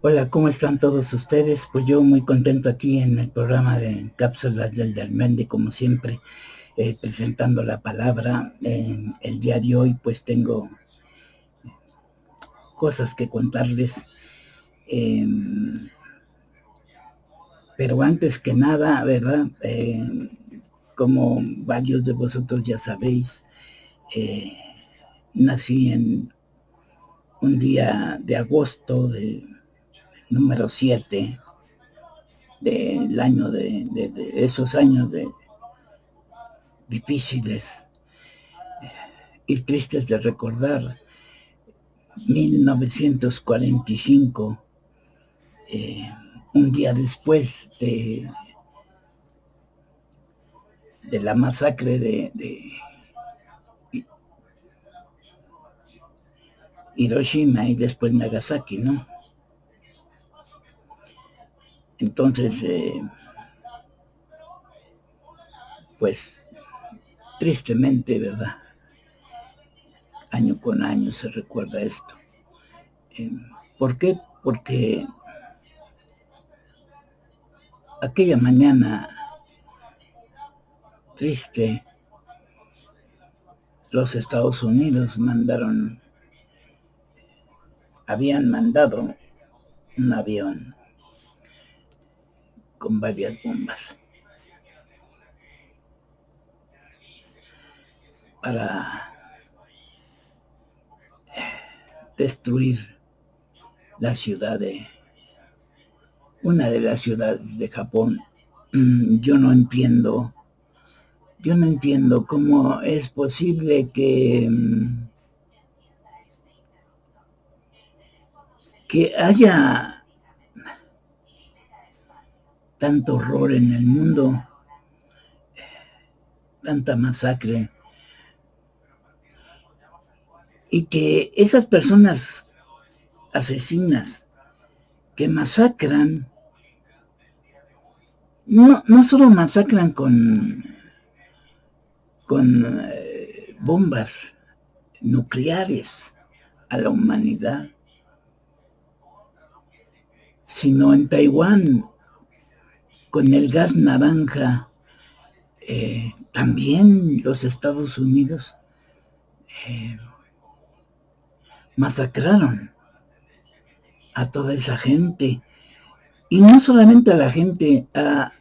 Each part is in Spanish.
Hola, ¿cómo están todos ustedes? Pues yo muy contento aquí en el programa de Cápsulas del Dermendi, como siempre, presentando la palabra. En el día de hoy pues tengo cosas que contarles, eh, pero antes que nada, ¿verdad? Como varios de vosotros ya sabéis, eh, nací en un día de agosto de número 7 del año de esos años difíciles y tristes de recordar, 1945, un día después de la masacre de Hiroshima y después Nagasaki, ¿no? Entonces, pues tristemente, ¿verdad? Año con año se recuerda esto. ¿Por qué? Porque aquella mañana triste, los Estados Unidos habían mandado un avión con varias bombas para destruir la ciudad una de las ciudades de Japón. Yo no entiendo cómo es posible que haya tanto horror en el mundo, tanta masacre, y que esas personas asesinas que masacran, no solo masacran con bombas nucleares a la humanidad, sino en Taiwán con el gas naranja. También los Estados Unidos masacraron a toda esa gente, y no solamente a la gente, a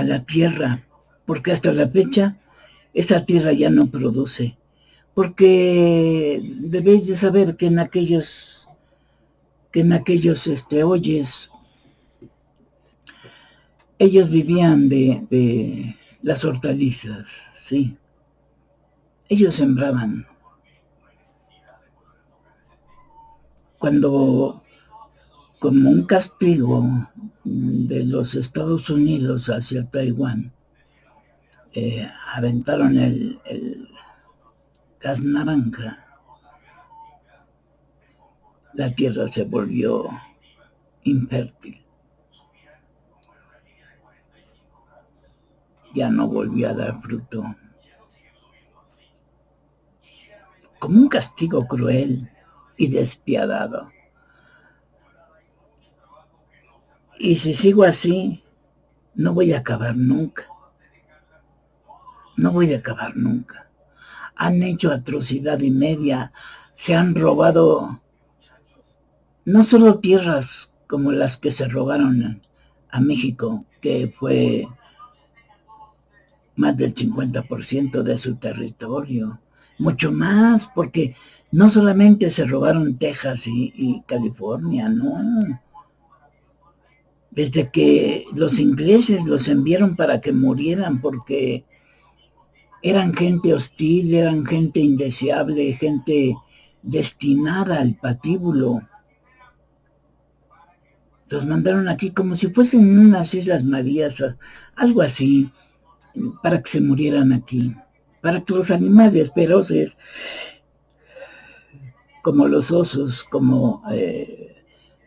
la tierra, porque hasta la fecha esa tierra ya no produce, porque debéis de saber que en aquellos hoyes ellos vivían de las hortalizas, sí, ellos sembraban. Cuando, como un castigo de los Estados Unidos hacia Taiwán, aventaron el gas naranja, la tierra se volvió infértil. Ya no volvió a dar fruto. Como un castigo cruel y despiadado. Y si sigo así, no voy a acabar nunca. No voy a acabar nunca. Han hecho atrocidad y media. Se han robado no solo tierras como las que se robaron a México, que fue más del 50% de su territorio, mucho más, porque no solamente se robaron Texas y California, no. Desde que los ingleses los enviaron para que murieran, porque eran gente hostil, eran gente indeseable, gente destinada al patíbulo. Los mandaron aquí como si fuesen unas Islas Marías, algo así, para que se murieran aquí, para que los animales feroces, como los osos, como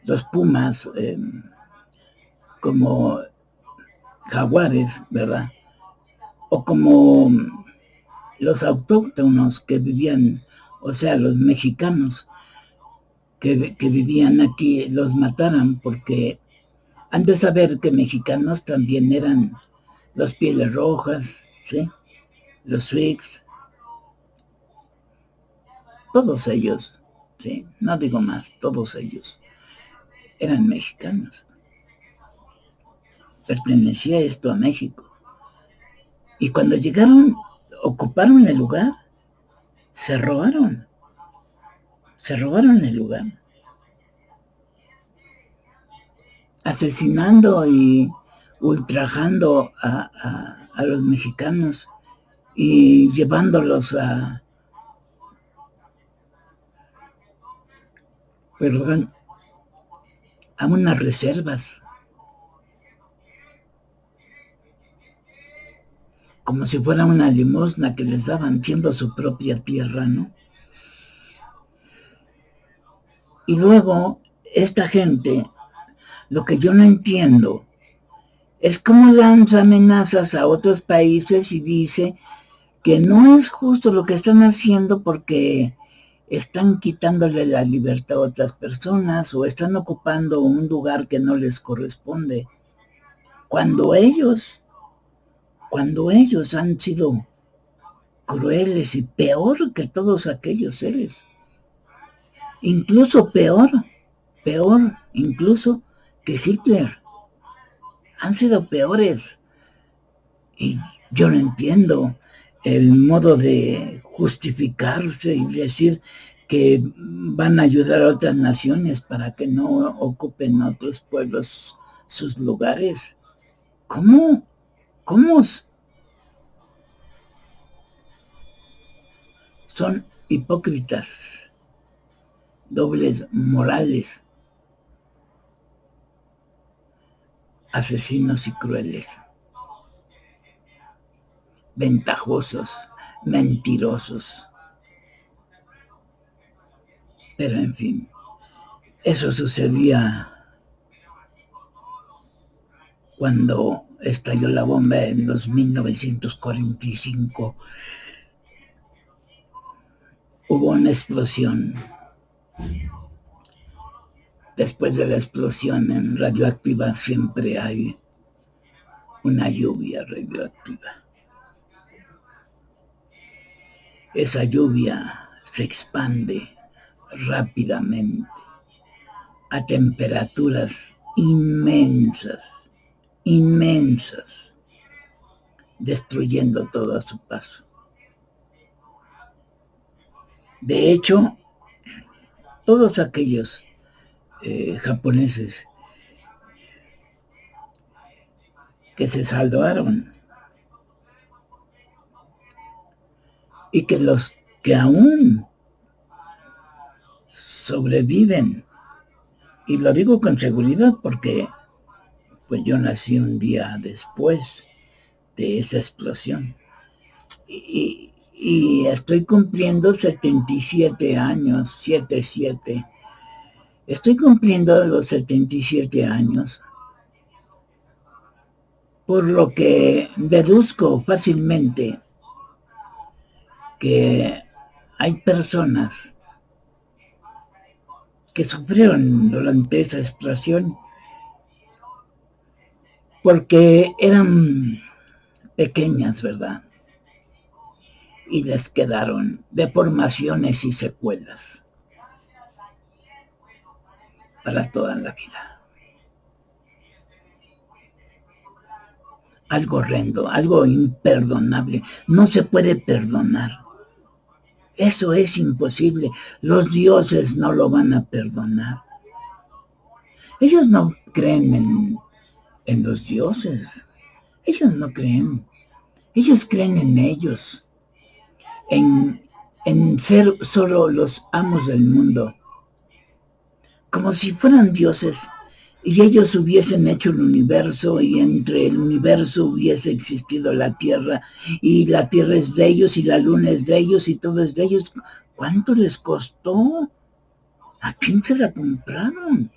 los pumas, como jaguares, ¿verdad? O como los autóctonos que vivían, o sea, los mexicanos, que vivían aquí los mataran, porque han de saber que mexicanos también eran los Pieles Rojas, ¿sí? Los Swigs, todos ellos, ¿sí? No digo más, todos ellos eran mexicanos. Pertenecía esto a México. Y cuando llegaron, ocuparon el lugar, se robaron el lugar, asesinando y ultrajando a los mexicanos y llevándolos a unas reservas, como si fuera una limosna que les daban, siendo su propia tierra, ¿no? Y luego, esta gente, lo que yo no entiendo es cómo lanza amenazas a otros países y dice que no es justo lo que están haciendo porque están quitándole la libertad a otras personas o están ocupando un lugar que no les corresponde. Cuando ellos han sido crueles y peor que todos aquellos seres. Incluso peor incluso que Hitler. Han sido peores. Y yo no entiendo el modo de justificarse y decir que van a ayudar a otras naciones para que no ocupen otros pueblos sus lugares. ¿Cómo? Son hipócritas, dobles morales, asesinos y crueles, ventajosos, mentirosos. Pero en fin, eso sucedía cuando estalló la bomba en los 1945. Hubo una explosión. Después de la explosión en radioactiva siempre hay una lluvia radioactiva. Esa lluvia se expande rápidamente a temperaturas inmensas, destruyendo todo a su paso. De hecho, todos aquellos japoneses que se salvaron y que los que aún sobreviven, y lo digo con seguridad porque pues yo nací un día después de esa explosión y estoy cumpliendo 77 años, 77. Estoy cumpliendo los 77 años, por lo que deduzco fácilmente que hay personas que sufrieron durante esa explosión porque eran pequeñas, ¿verdad? Y les quedaron deformaciones y secuelas para toda la vida. Algo horrendo, algo imperdonable. No se puede perdonar. Eso es imposible. Los dioses no lo van a perdonar. Ellos no creen en los dioses. Ellos no creen. Ellos creen en ellos. En ser solo los amos del mundo. Como si fueran dioses y ellos hubiesen hecho el universo y entre el universo hubiese existido la Tierra y la Tierra es de ellos y la Luna es de ellos y todo es de ellos. ¿Cuánto les costó? ¿A quién se la compraron?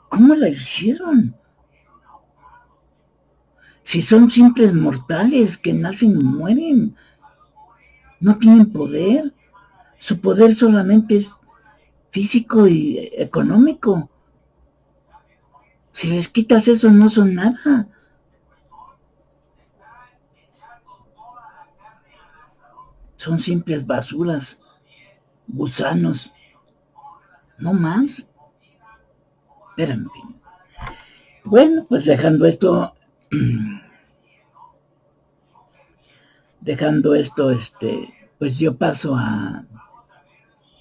¿Cómo la hicieron? Si son simples mortales que nacen y mueren, no tienen poder. Su poder solamente es físico y económico. Si les quitas eso, no son nada. Son simples basuras, gusanos, no más. Espérame. Bueno, pues dejando esto, pues yo paso a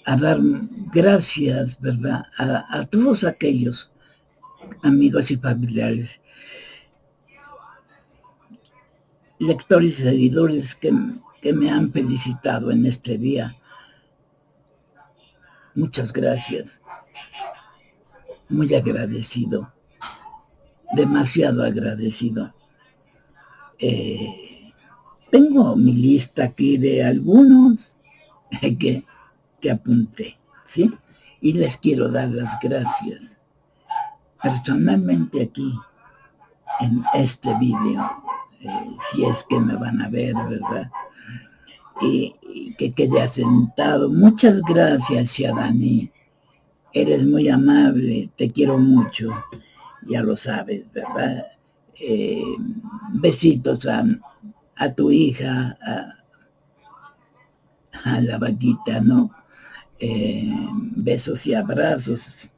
dar gracias, ¿verdad? A todos aquellos amigos y familiares, lectores y seguidores que me han felicitado en este día. Muchas gracias. Muy agradecido. Demasiado agradecido. Tengo mi lista aquí de algunos que apunté, ¿sí? Y les quiero dar las gracias personalmente aquí en este vídeo, si es que me van a ver, ¿verdad? Y que quede asentado. Muchas gracias, Shadani. Eres muy amable, te quiero mucho, ya lo sabes, ¿verdad? Besitos a tu hija, a la vaquita, ¿no? Besos y abrazos.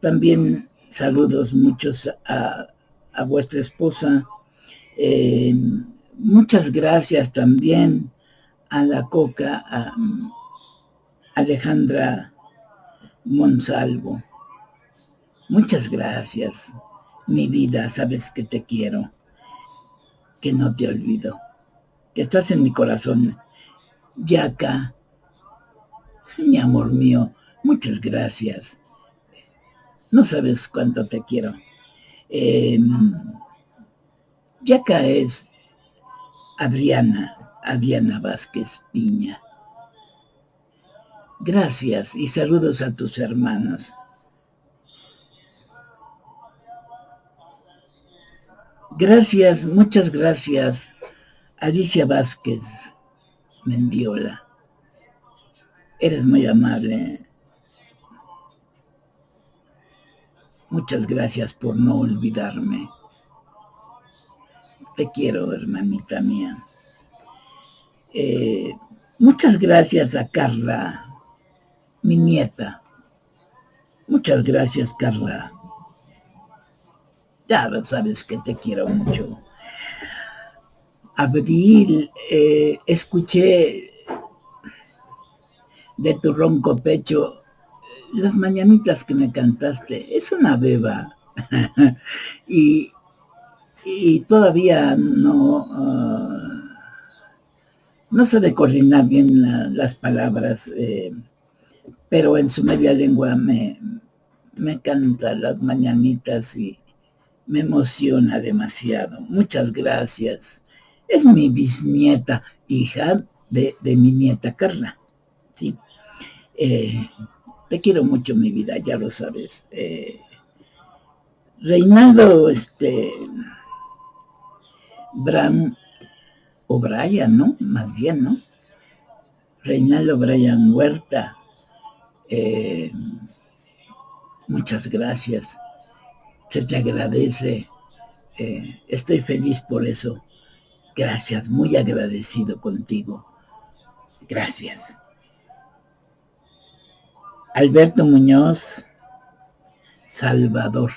También saludos muchos a vuestra esposa. Muchas gracias también a la Coca, a Alejandra Monsalvo. Muchas gracias, mi vida, sabes que te quiero, que no te olvido, que estás en mi corazón. Yaca, mi amor mío, muchas gracias. No sabes cuánto te quiero. Yaca es Adriana Vázquez Piña. Gracias y saludos a tus hermanos. Gracias, muchas gracias, Alicia Vázquez Mendiola. Eres muy amable. Muchas gracias por no olvidarme. Te quiero, hermanita mía. Muchas gracias a Carla, mi nieta. Muchas gracias, Carla. Ya sabes que te quiero mucho. Abril, escuché de tu ronco pecho las mañanitas que me cantaste. Es una beba. y todavía no sabe coordinar bien las palabras, pero en su media lengua me canta las mañanitas y me emociona demasiado. Muchas gracias. Es mi bisnieta, hija de mi nieta Carla. Sí. Te quiero mucho, mi vida, ya lo sabes. Reinaldo, Bram o Brian, ¿no? Más bien, ¿no? Reinaldo Brian Huerta. Muchas gracias. Se te agradece. Estoy feliz por eso. Gracias, muy agradecido contigo. Gracias. Alberto Muñoz, Salvador.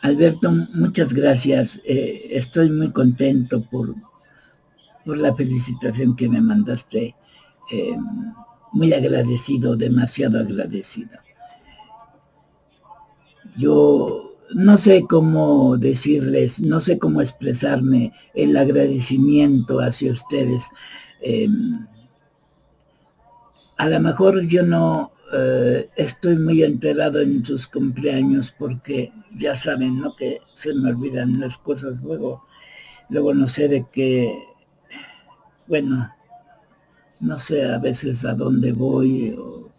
Alberto, muchas gracias. Estoy muy contento por la felicitación que me mandaste. Muy agradecido, demasiado agradecido. Yo no sé cómo decirles, no sé cómo expresarme el agradecimiento hacia ustedes. A lo mejor yo no estoy muy enterado en sus cumpleaños porque ya saben, ¿no? Que se me olvidan las cosas luego no sé de qué, bueno, no sé a veces a dónde voy o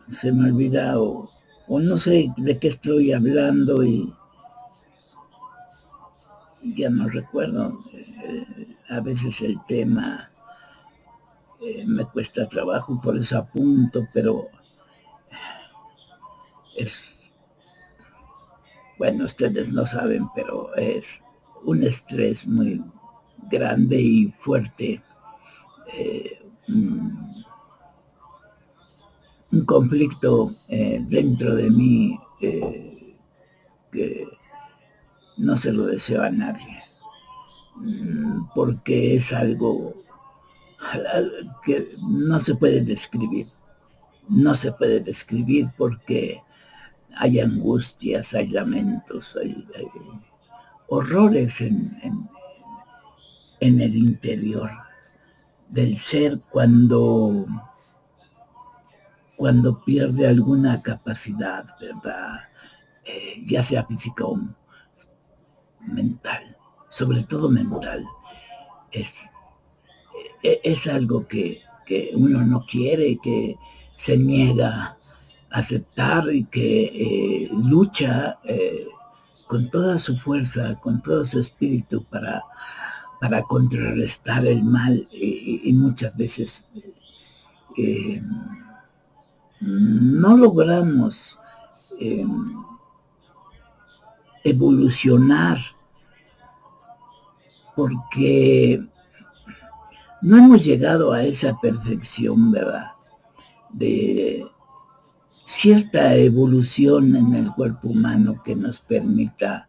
se me olvida o no sé de qué estoy hablando y ya no recuerdo a veces el tema. me cuesta trabajo, por eso apunto, pero es, bueno, ustedes no saben, pero es un estrés muy grande y fuerte, un conflicto dentro de mí que no se lo deseo a nadie, porque es algo que no se puede describir, no se puede describir porque hay angustias, hay lamentos, hay horrores en el interior del ser cuando pierde alguna capacidad, ¿verdad? Ya sea física o mental, sobre todo mental. Es, es algo que uno no quiere, que se niega a aceptar y que lucha con toda su fuerza, con todo su espíritu para contrarrestar el mal y muchas veces eh, no logramos eh, evolucionar porque no hemos llegado a esa perfección, ¿verdad? De cierta evolución en el cuerpo humano que nos permita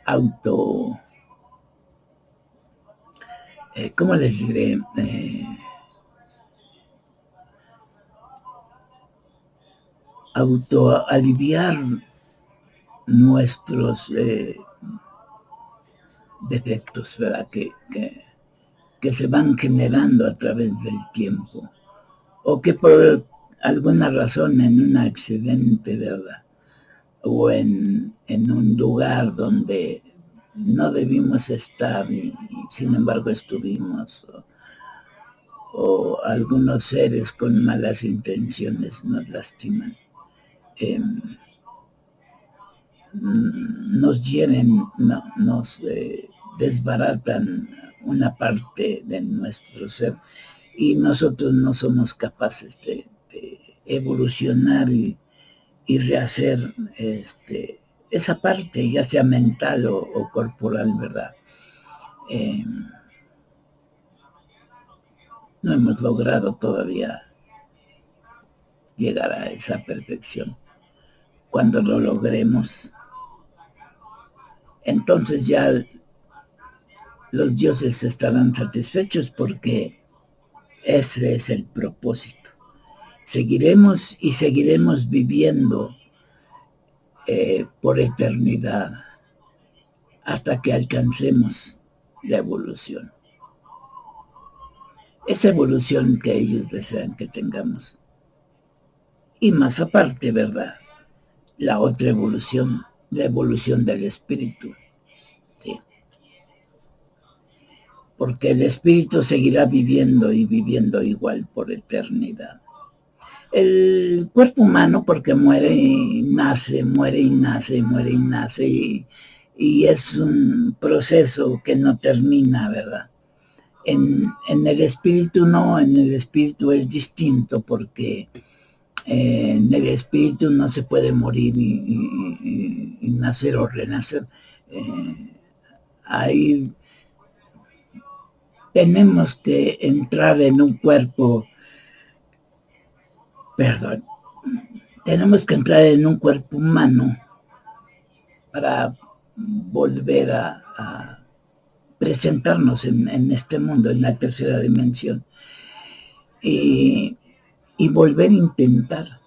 auto, ¿cómo les diré? Auto aliviar nuestros defectos, ¿verdad? Que se van generando a través del tiempo, o que por alguna razón en un accidente, ¿verdad? O en un lugar donde no debimos estar y sin embargo estuvimos, o algunos seres con malas intenciones nos lastiman, eh, nos hieren, no, nos desbaratan una parte de nuestro ser y nosotros no somos capaces de evolucionar y rehacer esa parte, ya sea mental o corporal, ¿verdad? No hemos logrado todavía llegar a esa perfección. Cuando lo logremos, entonces ya los dioses estarán satisfechos porque ese es el propósito. Seguiremos y seguiremos viviendo por eternidad hasta que alcancemos la evolución. Esa evolución que ellos desean que tengamos. Y más aparte, ¿verdad? La otra evolución, la evolución del espíritu. ¿Sí? Porque el espíritu seguirá viviendo y viviendo igual por eternidad. El cuerpo humano porque muere y nace, muere y nace, muere y nace y es un proceso que no termina, ¿verdad? En el espíritu no, en el espíritu es distinto porque en el espíritu no se puede morir y nacer o renacer. Ahí tenemos que entrar en un cuerpo, perdón, tenemos que entrar en un cuerpo humano para volver a presentarnos en este mundo, en la tercera dimensión, y volver a intentar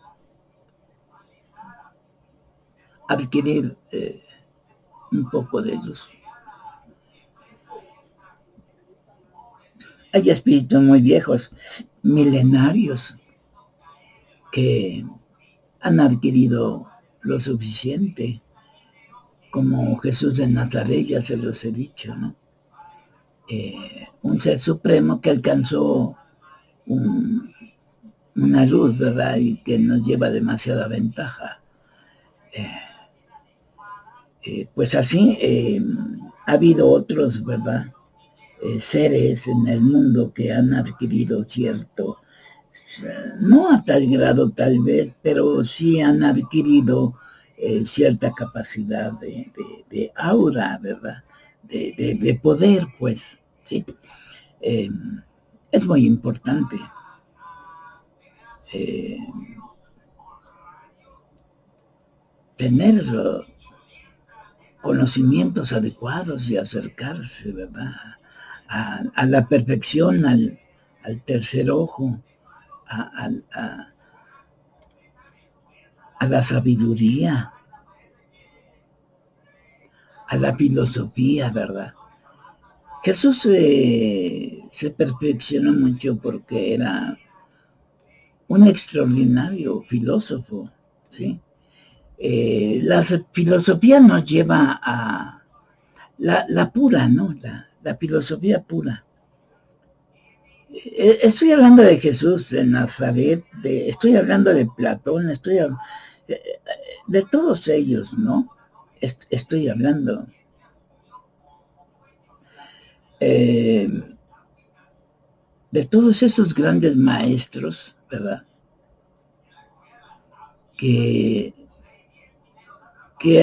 adquirir un poco de luz. Hay espíritus muy viejos, milenarios, que han adquirido lo suficiente, como Jesús de Nazaret, ya se los he dicho, ¿no? Un ser supremo que alcanzó una luz, ¿verdad? Y que nos lleva demasiada ventaja. Pues así ha habido otros, ¿verdad? seres en el mundo que han adquirido cierto, no a tal grado tal vez, pero sí han adquirido cierta capacidad de aura, ¿verdad? De poder, pues, ¿sí? Es muy importante tener conocimientos adecuados y acercarse, ¿verdad? A la perfección, al tercer ojo, a, a, a la sabiduría, a la filosofía, ¿verdad? Jesús se perfeccionó mucho porque era un extraordinario filósofo, ¿sí? La filosofía nos lleva a la pura, ¿no? La filosofía pura. Estoy hablando de Jesús de Nazaret, estoy hablando de Platón, de todos ellos, ¿no? Estoy hablando. De todos esos grandes maestros, ¿verdad? Que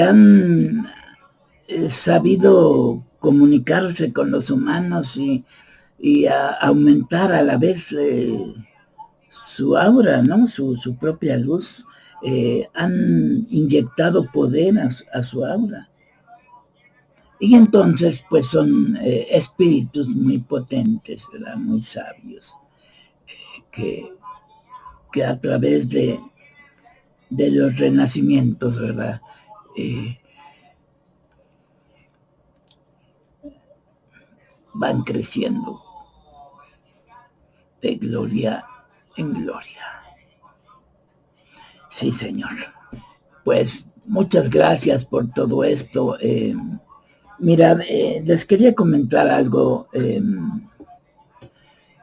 han sabido comunicarse con los humanos y aumentar a la vez su aura, ¿no? Su propia luz. Han inyectado poder a su aura. Y entonces, pues son espíritus muy potentes, ¿verdad? Muy sabios, que a través de los renacimientos, ¿verdad? Van creciendo de gloria en gloria. Sí, señor. Pues muchas gracias por todo esto. Mirad, les quería comentar algo.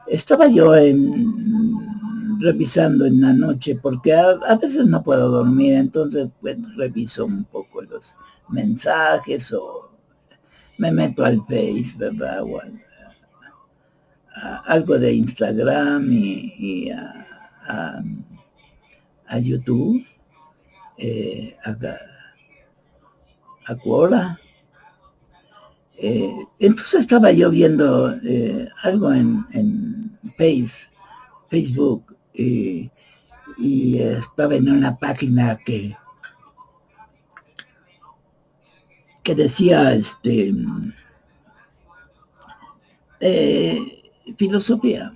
Estaba yo revisando en la noche porque a veces no puedo dormir, entonces pues reviso un poco los mensajes o me meto al Face, ¿verdad? O algo de Instagram y a YouTube, a Quora. Entonces estaba yo viendo algo en Facebook y estaba en una página que decía filosofía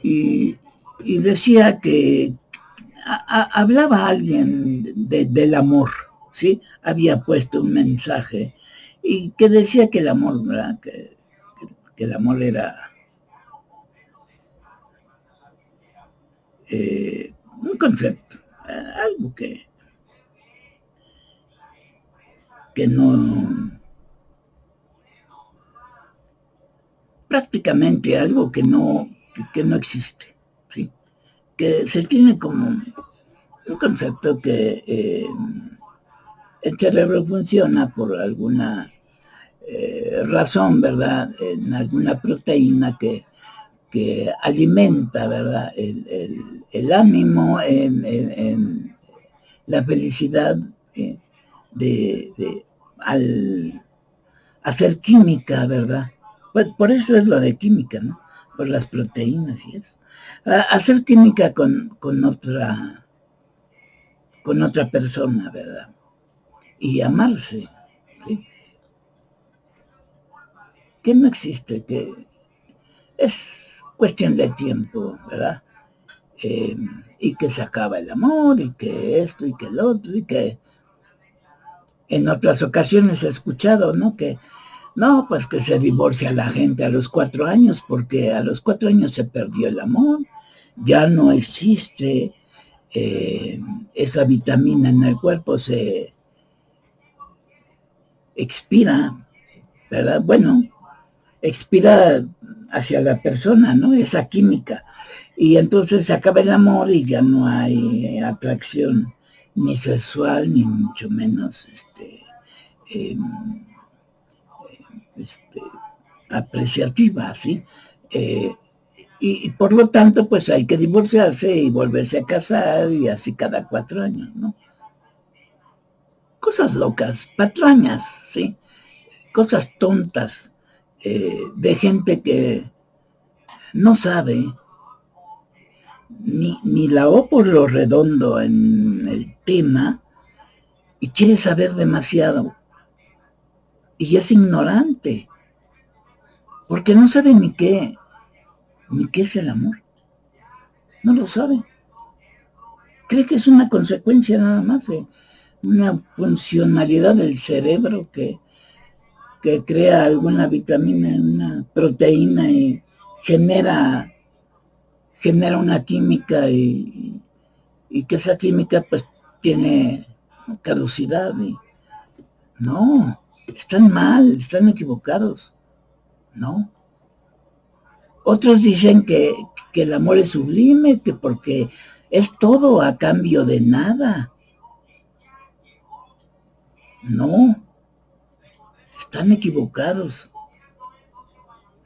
y decía que hablaba alguien del amor, ¿sí? Había puesto un mensaje y que decía que el amor, ¿verdad? Que el amor era un concepto, algo que no, prácticamente algo que no existe, ¿sí? Que se tiene como un concepto que el cerebro funciona por alguna razón, ¿verdad? En alguna proteína que alimenta, ¿verdad? El ánimo, en la felicidad al hacer química, ¿verdad? Pues por eso es lo de química, ¿no? Por las proteínas y eso. Hacer química con otra persona, ¿verdad? Y amarse, ¿sí? Que no existe, que es cuestión de tiempo, ¿verdad? Y que se acaba el amor, y que esto, y que el otro, y que en otras ocasiones he escuchado, ¿no? Que no, pues que se divorcia la gente a los 4 años, porque a los 4 años se perdió el amor, ya no existe esa vitamina en el cuerpo, se expira, ¿verdad? Bueno, expira hacia la persona, ¿no? Esa química. Y entonces se acaba el amor y ya no hay atracción ni sexual, ni mucho menos eh, apreciativa, ¿sí? Y por lo tanto, pues hay que divorciarse y volverse a casar y así cada 4 años, ¿no? Cosas locas, patrañas, ¿sí? Cosas tontas, de gente que no sabe ni la O por lo redondo en el tema y quiere saber demasiado. Y es ignorante, porque no sabe ni qué es el amor. No lo sabe. Cree que es una consecuencia nada más de una funcionalidad del cerebro que crea alguna vitamina, una proteína y genera una química y que esa química pues tiene caducidad. No, están mal, están equivocados. No. Otros dicen que el amor es sublime, que porque es todo a cambio de nada. No, están equivocados.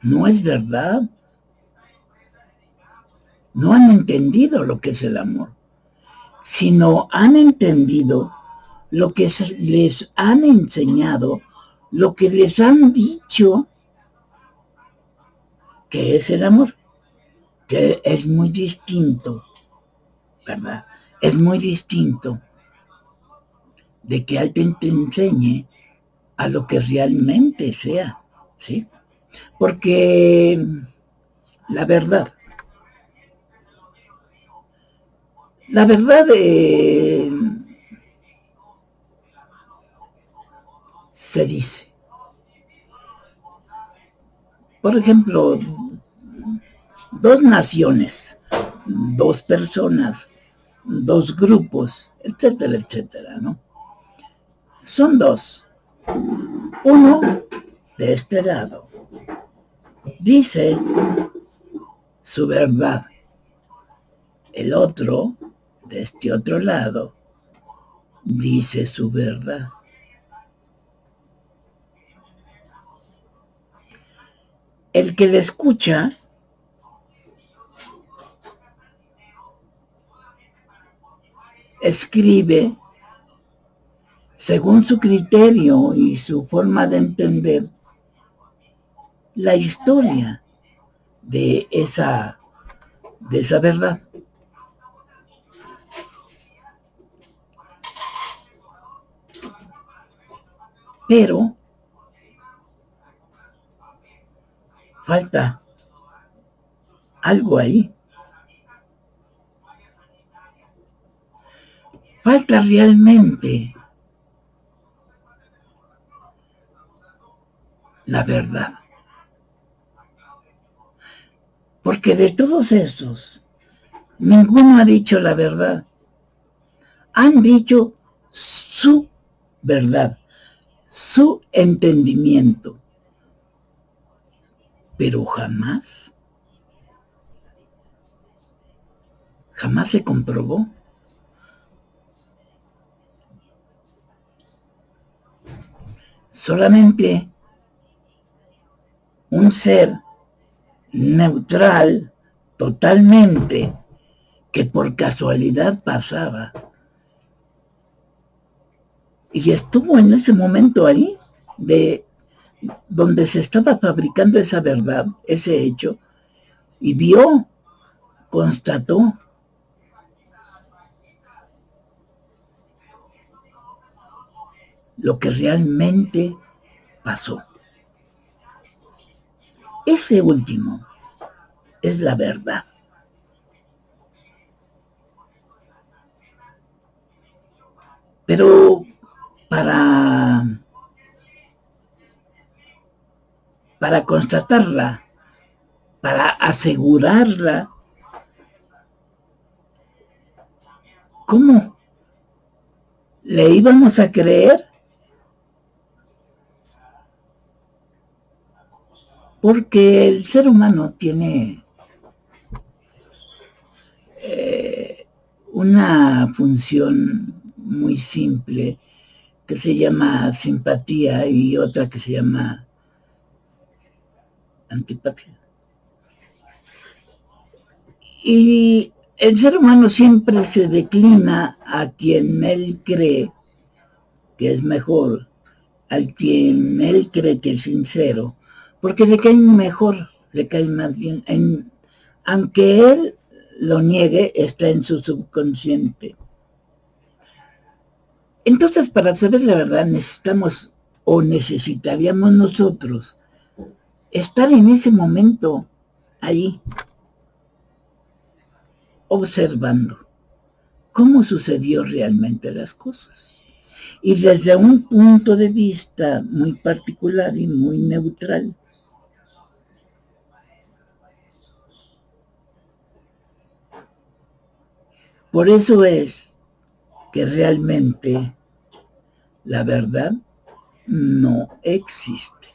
No es verdad. No han entendido lo que es el amor, sino han entendido lo que les han enseñado, lo que les han dicho que es el amor, que es muy distinto, ¿verdad? Es muy distinto de que alguien te enseñe a lo que realmente sea, ¿sí? Porque la verdad se dice. Por ejemplo, 2 naciones, 2 personas, 2 grupos, etcétera, etcétera, ¿no? Son 2. Uno de este lado dice su verdad. El otro, de este otro lado, dice su verdad. El que le escucha escribe según su criterio y su forma de entender la historia de esa verdad. Pero falta algo ahí. Falta realmente la verdad. Porque de todos esos, ninguno ha dicho la verdad. Han dicho su verdad, su entendimiento. Pero jamás se comprobó. Solamente un ser neutral, totalmente, que por casualidad pasaba y estuvo en ese momento ahí, de donde se estaba fabricando esa verdad, ese hecho, y vio, constató lo que realmente pasó. Ese último es la verdad. Pero para constatarla, para asegurarla, ¿cómo le íbamos a creer? Porque el ser humano tiene una función muy simple que se llama simpatía y otra que se llama antipatía. Y el ser humano siempre se declina a quien él cree que es mejor, al quien él cree que es sincero, porque le cae mejor, le cae más bien, aunque él lo niegue, está en su subconsciente. Entonces, para saber la verdad, necesitamos o necesitaríamos nosotros estar en ese momento ahí, observando cómo sucedió realmente las cosas. Y desde un punto de vista muy particular y muy neutral. Por eso es que realmente la verdad no existe.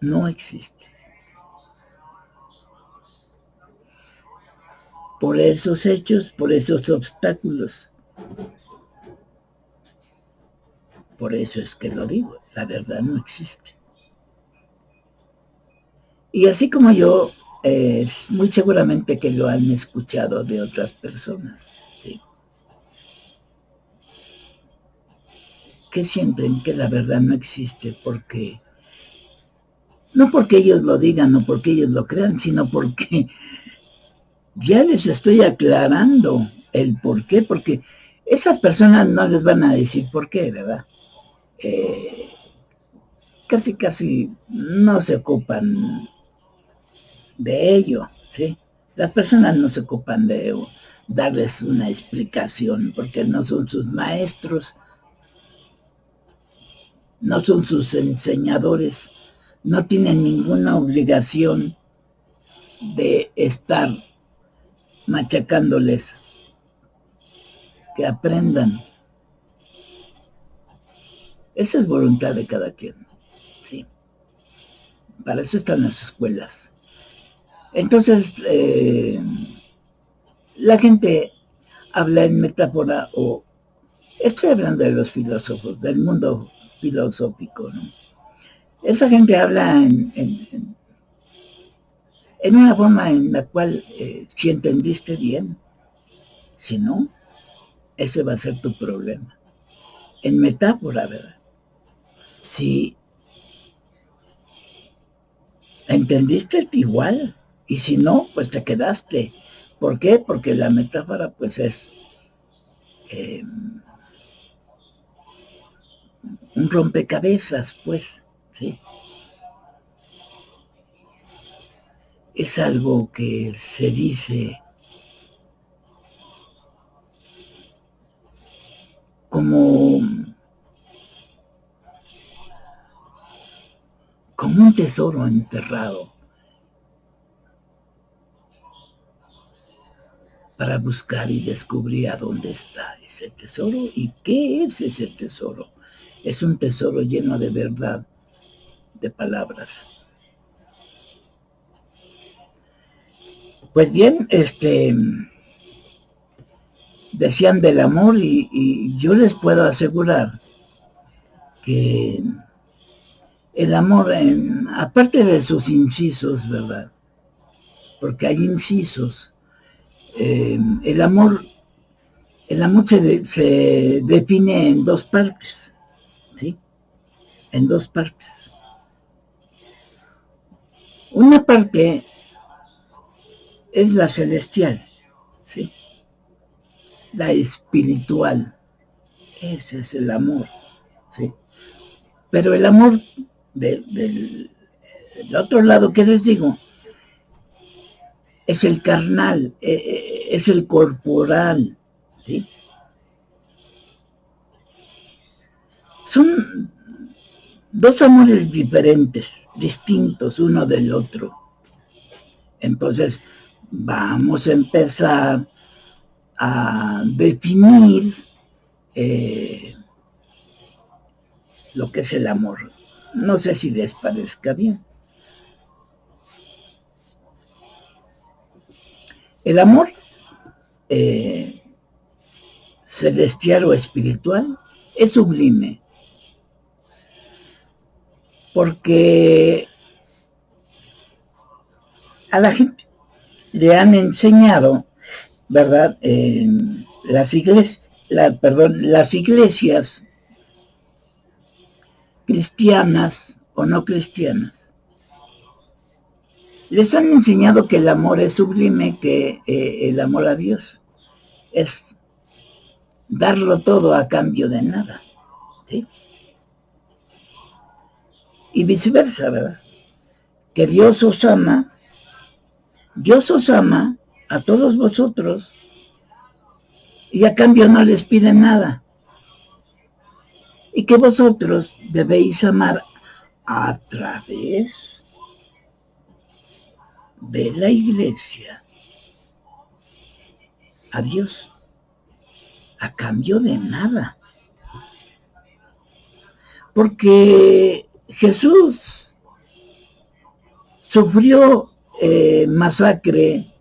No existe. Por esos hechos, por esos obstáculos. Por eso es que lo digo, la verdad no existe. Y así como yo, muy seguramente que lo han escuchado de otras personas, ¿sí? Que sienten que la verdad no existe porque, no porque ellos lo digan o porque ellos lo crean, sino porque ya les estoy aclarando el por qué, porque esas personas no les van a decir por qué, ¿verdad? Casi no se ocupan de ello, ¿sí? Las personas no se ocupan de darles una explicación porque no son sus maestros, no son sus enseñadores, no tienen ninguna obligación de estar machacándoles, que aprendan. Esa es voluntad de cada quien, ¿sí? Para eso están las escuelas. Entonces, la gente habla en metáfora o estoy hablando de los filósofos, del mundo filosófico, ¿no? Esa gente habla en una forma en la cual, si entendiste bien, si no, ese va a ser tu problema. En metáfora, ¿verdad? Si entendiste igual, y si no, pues te quedaste. ¿Por qué? Porque la metáfora, pues es un rompecabezas, pues, ¿sí? Es algo que se dice como un tesoro enterrado para buscar y descubrir a dónde está ese tesoro y qué es ese tesoro. Es un tesoro lleno de verdad, de palabras. Pues bien, decían del amor y yo les puedo asegurar que el amor, aparte de sus incisos, ¿verdad? Porque hay incisos. El amor se define en dos partes, ¿sí? En dos partes. Una parte es la celestial, ¿sí? La espiritual. Ese es el amor, ¿sí? Pero el amor del otro lado que les digo es el carnal, es el corporal, ¿sí? Son dos amores diferentes, distintos uno del otro. Entonces, vamos a empezar a definir lo que es el amor. No sé si les parezca bien. El amor celestial o espiritual es sublime. porque a la gente le han enseñado, ¿verdad? Las iglesias cristianas o no cristianas, les han enseñado que el amor es sublime, que el amor a Dios es darlo todo a cambio de nada, ¿sí? Y viceversa, ¿verdad? Que Dios os ama a todos vosotros y a cambio no les pide nada. Y que vosotros debéis amar a través de la iglesia a Dios a cambio de nada. Porque Jesús sufrió masacre,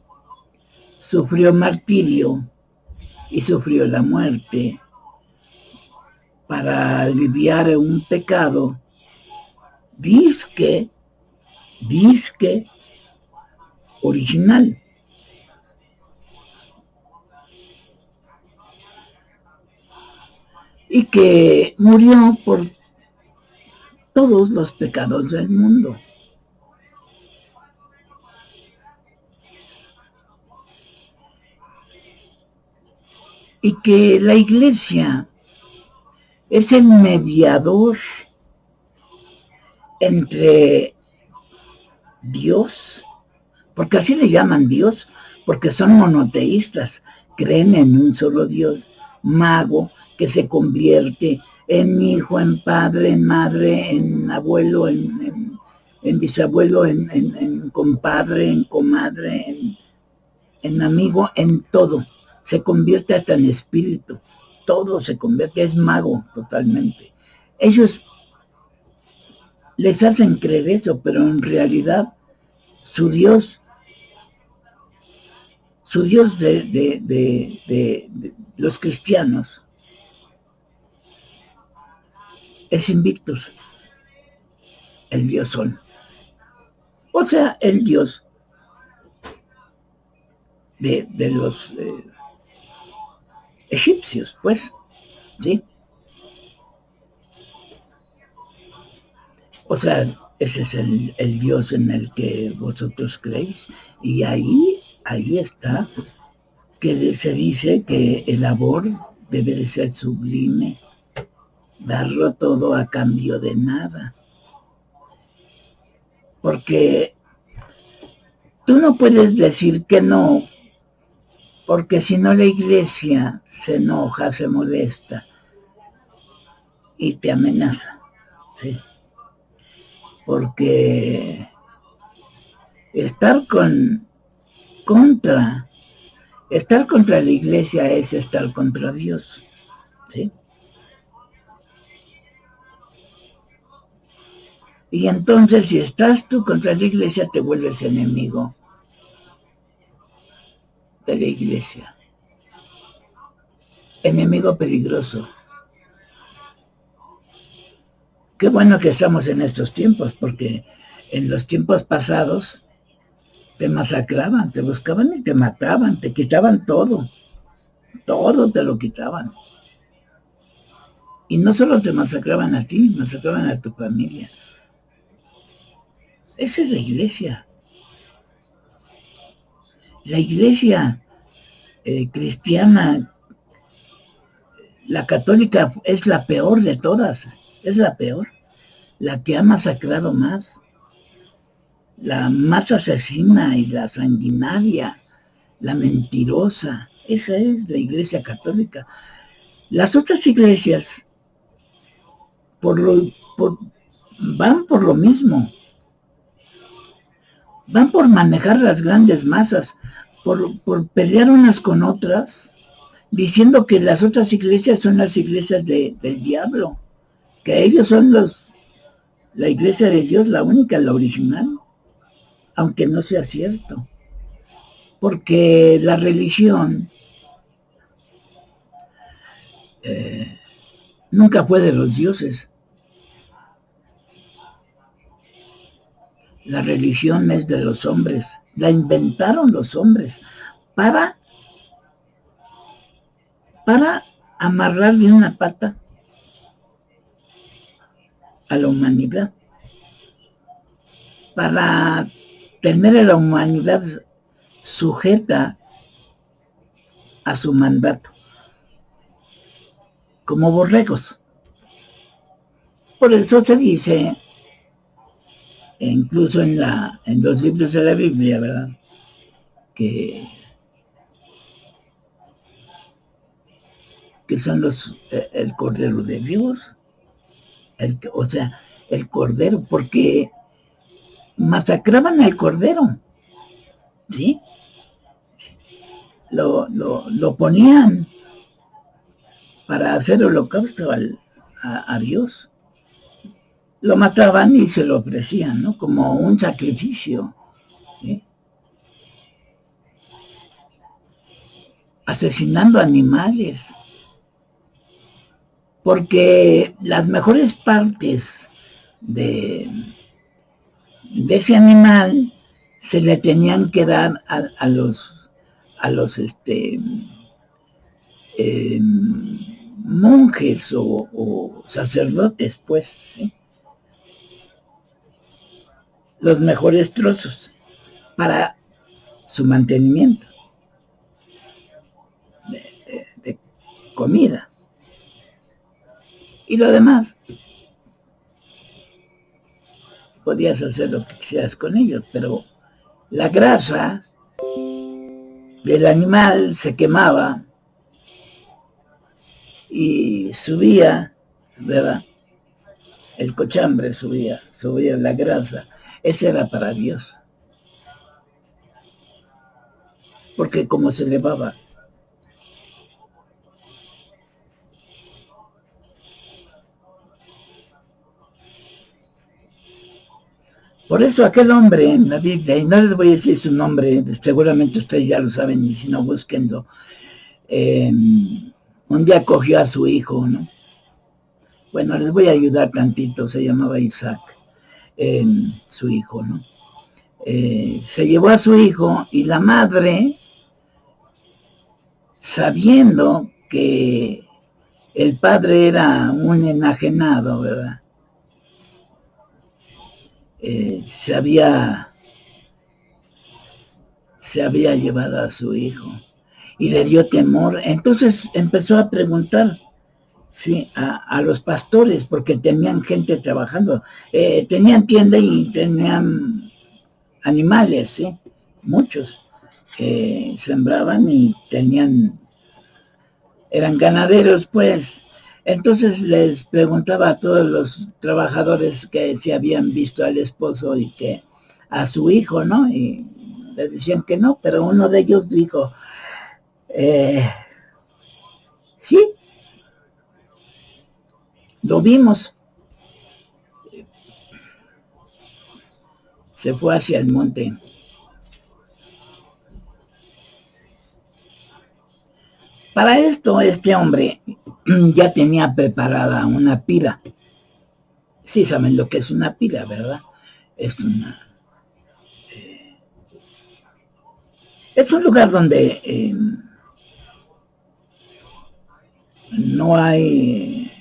sufrió martirio y sufrió la muerte para aliviar un pecado disque original. Y que murió por todos los pecados del mundo. Y que la iglesia es el mediador entre Dios, porque así le llaman Dios, porque son monoteístas, creen en un solo Dios, mago, que se convierte en hijo, en padre, en madre, en abuelo, en bisabuelo, en compadre, en comadre, en amigo, en todo. Se convierte hasta en espíritu. Todo se convierte, es mago totalmente. Ellos les hacen creer eso, pero en realidad su Dios de los cristianos es Invictus, el dios Sol. O sea, el dios de los egipcios, pues, ¿sí? O sea, ese es el Dios en el que vosotros creéis. Y ahí está, que se dice que el amor debe de ser sublime, darlo todo a cambio de nada. Porque tú no puedes decir que no, porque si no la iglesia se enoja, se molesta y te amenaza, ¿sí? Porque estar contra la iglesia es estar contra Dios, ¿sí? Y entonces si estás tú contra la iglesia, te vuelves enemigo de la iglesia. Enemigo peligroso. Qué bueno que estamos en estos tiempos, porque en los tiempos pasados te masacraban, te buscaban y te mataban, te quitaban todo te lo quitaban. Y no solo te masacraban a ti, masacraban a tu familia. Esa es la iglesia. La iglesia cristiana, la católica, es la peor de todas, es la peor, la que ha masacrado más, la más asesina y la sanguinaria, la mentirosa. Esa es la iglesia católica. Las otras iglesias van por lo mismo, van por manejar las grandes masas, por pelear unas con otras, diciendo que las otras iglesias son las iglesias del diablo, que ellos son la iglesia de Dios, la única, la original, aunque no sea cierto, porque la religión nunca fue de los dioses. La religión es de los hombres, la inventaron los hombres para amarrar de una pata a la humanidad, para tener a la humanidad sujeta a su mandato, como borregos. Por eso se dice, incluso en los libros de la Biblia, ¿verdad?, que son el Cordero de Dios, o sea, el Cordero, porque masacraban al Cordero, ¿sí? Lo ponían para hacer holocausto a Dios. Lo mataban y se lo ofrecían, ¿no?, como un sacrificio, ¿sí?, asesinando animales, porque las mejores partes de ese animal se le tenían que dar a los monjes o sacerdotes, pues, ¿sí?, los mejores trozos para su mantenimiento de comida. Y lo demás, podías hacer lo que quisieras con ellos, pero la grasa del animal se quemaba y subía, ¿verdad?, el cochambre subía la grasa. Ese era para Dios, porque como se elevaba. Por eso aquel hombre en la Biblia, y no les voy a decir su nombre, seguramente ustedes ya lo saben, y si no, búsquenlo, un día cogió a su hijo, ¿no? Bueno, les voy a ayudar tantito, se llamaba Isaac, su hijo, ¿no? Se llevó a su hijo y la madre, sabiendo que el padre era un enajenado, ¿verdad?, se había llevado a su hijo y le dio temor. Entonces empezó a preguntar, sí, a los pastores, porque tenían gente trabajando, tenían tienda y tenían animales, ¿sí?, muchos sembraban y eran ganaderos, pues. Entonces les preguntaba a todos los trabajadores que si habían visto al esposo y que a su hijo, ¿no? Y le decían que no, pero uno de ellos dijo, sí, lo vimos. Se fue hacia el monte. Para esto, este hombre ya tenía preparada una pira. Sí saben lo que es una pira, ¿verdad? Es un lugar donde no hay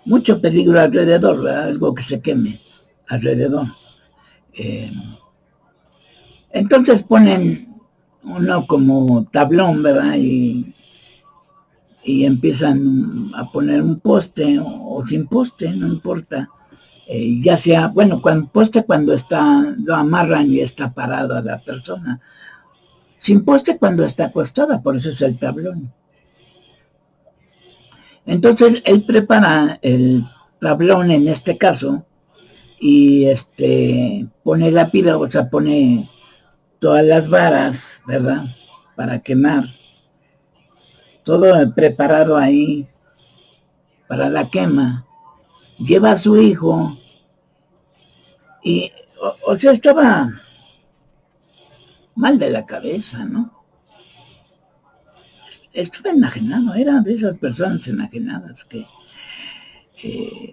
mucho peligro alrededor, ¿verdad?, algo que se queme alrededor. Entonces ponen uno como tablón, ¿verdad?, y empiezan a poner un poste o sin poste, no importa. Ya sea, bueno, poste cuando lo amarran y está parada la persona. Sin poste cuando está acostada, por eso es el tablón. Entonces él prepara el tablón en este caso y pone la pila, o sea, pone todas las varas, ¿verdad?, para quemar. Todo preparado ahí para la quema. Lleva a su hijo y, o sea, estaba mal de la cabeza, ¿no? Estaba enajenado, era de esas personas enajenadas que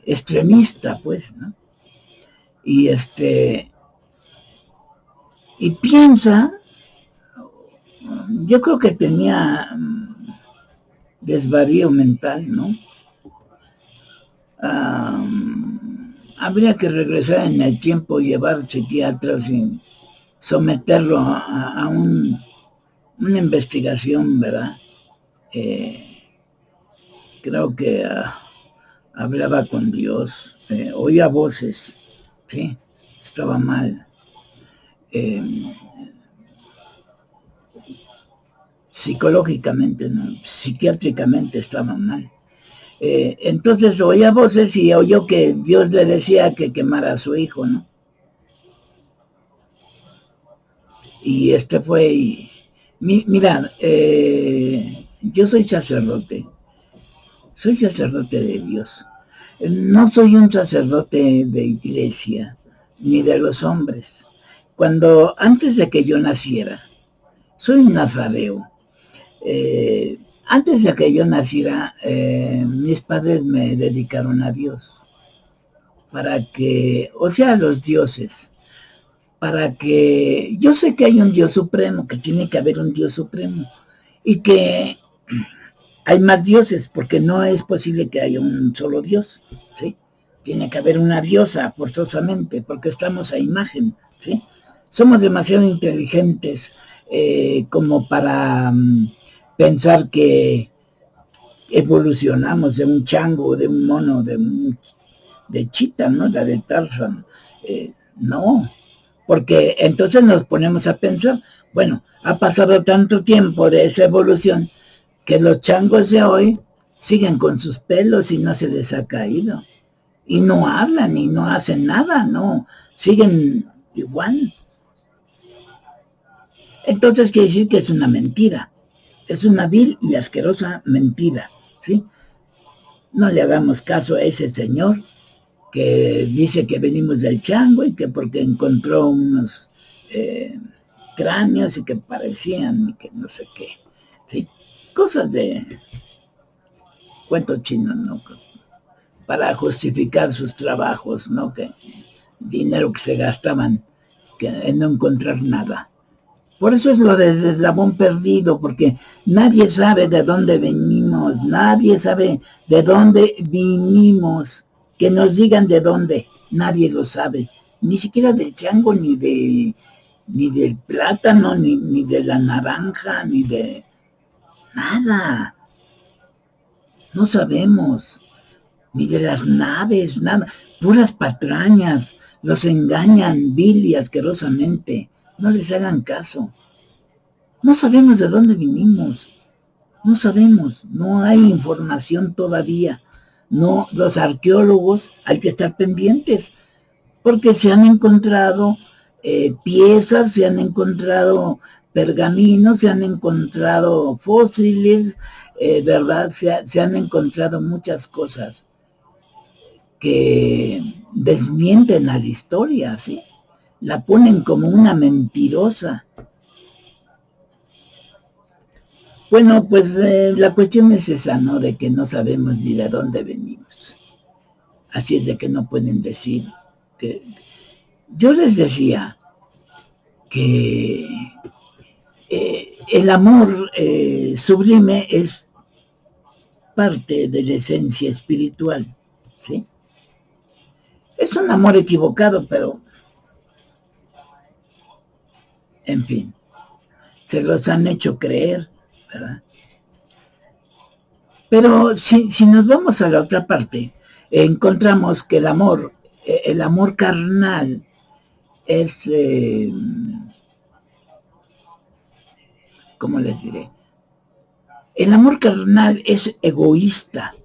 extremista, pues, ¿no? Y y piensa, yo creo que tenía desvarío mental, ¿no? Habría que regresar en el tiempo, llevar psiquiatras y someterlo a una investigación, ¿verdad? Creo que hablaba con Dios, oía voces, ¿sí? Estaba mal. Psicológicamente, ¿no? Psiquiátricamente estaba mal. Entonces oía voces y oyó que Dios le decía que quemara a su hijo, ¿no? Y fue, mira, yo soy sacerdote de Dios. No soy un sacerdote de iglesia, ni de los hombres. Antes de que yo naciera, soy un nazareo. Antes de que yo naciera, mis padres me dedicaron a Dios, para que, o sea, a los dioses, para que, yo sé que hay un Dios supremo, que tiene que haber un Dios supremo, y que hay más dioses, porque no es posible que haya un solo Dios, ¿sí? Tiene que haber una diosa, forzosamente, porque estamos a imagen, ¿sí? Somos demasiado inteligentes como para pensar que evolucionamos de un chango, de un mono, de Chita, ¿no? La de Tarzan. No, porque entonces nos ponemos a pensar, bueno, ha pasado tanto tiempo de esa evolución que los changos de hoy siguen con sus pelos y no se les ha caído. Y no hablan y no hacen nada, no, siguen igual. Entonces quiere decir que es una mentira, es una vil y asquerosa mentira, ¿sí? No le hagamos caso a ese señor que dice que venimos del chango y que porque encontró unos cráneos y que parecían y que no sé qué, ¿sí? Cosas de cuento chino, ¿no? Para justificar sus trabajos, ¿no? Que dinero que se gastaban en no encontrar nada. Por eso es lo del eslabón perdido, porque nadie sabe de dónde venimos, nadie sabe de dónde vinimos. Que nos digan de dónde, nadie lo sabe. Ni siquiera del chango, ni del plátano, ni de la naranja, ni de nada. No sabemos. Ni de las naves, nada. Puras patrañas. Los engañan vil y asquerosamente. No les hagan caso. No sabemos de dónde vinimos. No sabemos. No hay información todavía. No, los arqueólogos hay que estar pendientes porque se han encontrado piezas, se han encontrado pergaminos, se han encontrado fósiles, ¿verdad? Se han encontrado muchas cosas que desmienten a la historia, ¿sí? La ponen como una mentirosa. Bueno, pues la cuestión es esa, ¿no? De que no sabemos ni de dónde venimos. Así es de que no pueden decir que... Yo les decía que el amor sublime es parte de la esencia espiritual, ¿sí? Es un amor equivocado, pero en fin, se los han hecho creer, ¿verdad? Pero si nos vamos a la otra parte, encontramos que el amor carnal es, ¿cómo les diré? El amor carnal es egoísta,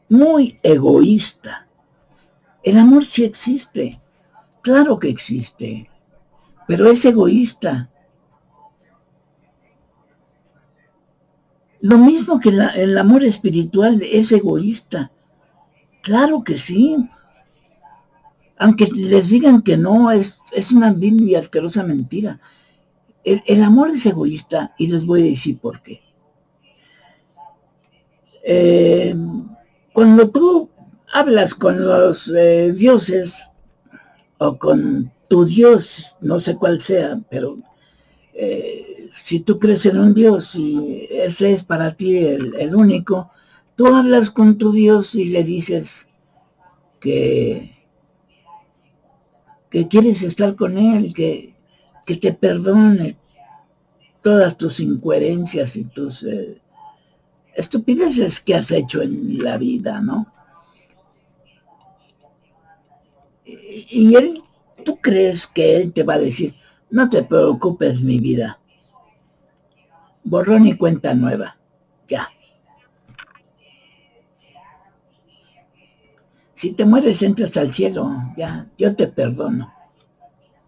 muy egoísta. El amor sí existe, claro que existe, pero es egoísta. Lo mismo que el amor espiritual es egoísta. Claro que sí. Aunque les digan que no, es una vil y asquerosa mentira. El amor es egoísta y les voy a decir por qué. Cuando tú hablas con los dioses o con tu Dios, no sé cuál sea, pero si tú crees en un Dios y ese es para ti el único, tú hablas con tu Dios y le dices que quieres estar con Él, que te perdone todas tus incoherencias y tus estupideces que has hecho en la vida, ¿no? Y Él, tú crees que Él te va a decir, no te preocupes, mi vida, borrón y cuenta nueva, ya. Si te mueres, entras al cielo, ya, yo te perdono.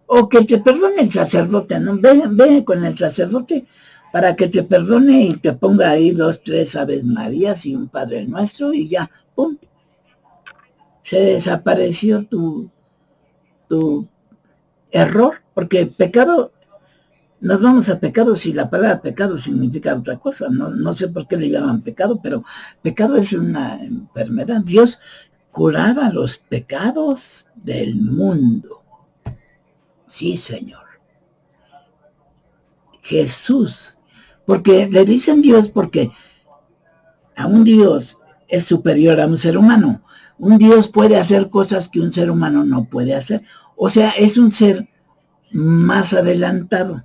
O que te perdone el sacerdote, ¿no? Ve con el sacerdote para que te perdone y te ponga ahí 2, 3 Aves Marías y un Padre Nuestro y ya, ¡pum! Se desapareció tu error, porque pecado, nos vamos a pecado si la palabra pecado significa otra cosa, no sé por qué le llaman pecado, pero pecado es una enfermedad. Dios curaba los pecados del mundo. Sí, Señor. Jesús. Porque le dicen Dios porque a un Dios es superior a un ser humano. Un Dios puede hacer cosas que un ser humano no puede hacer. O sea, es un ser más adelantado.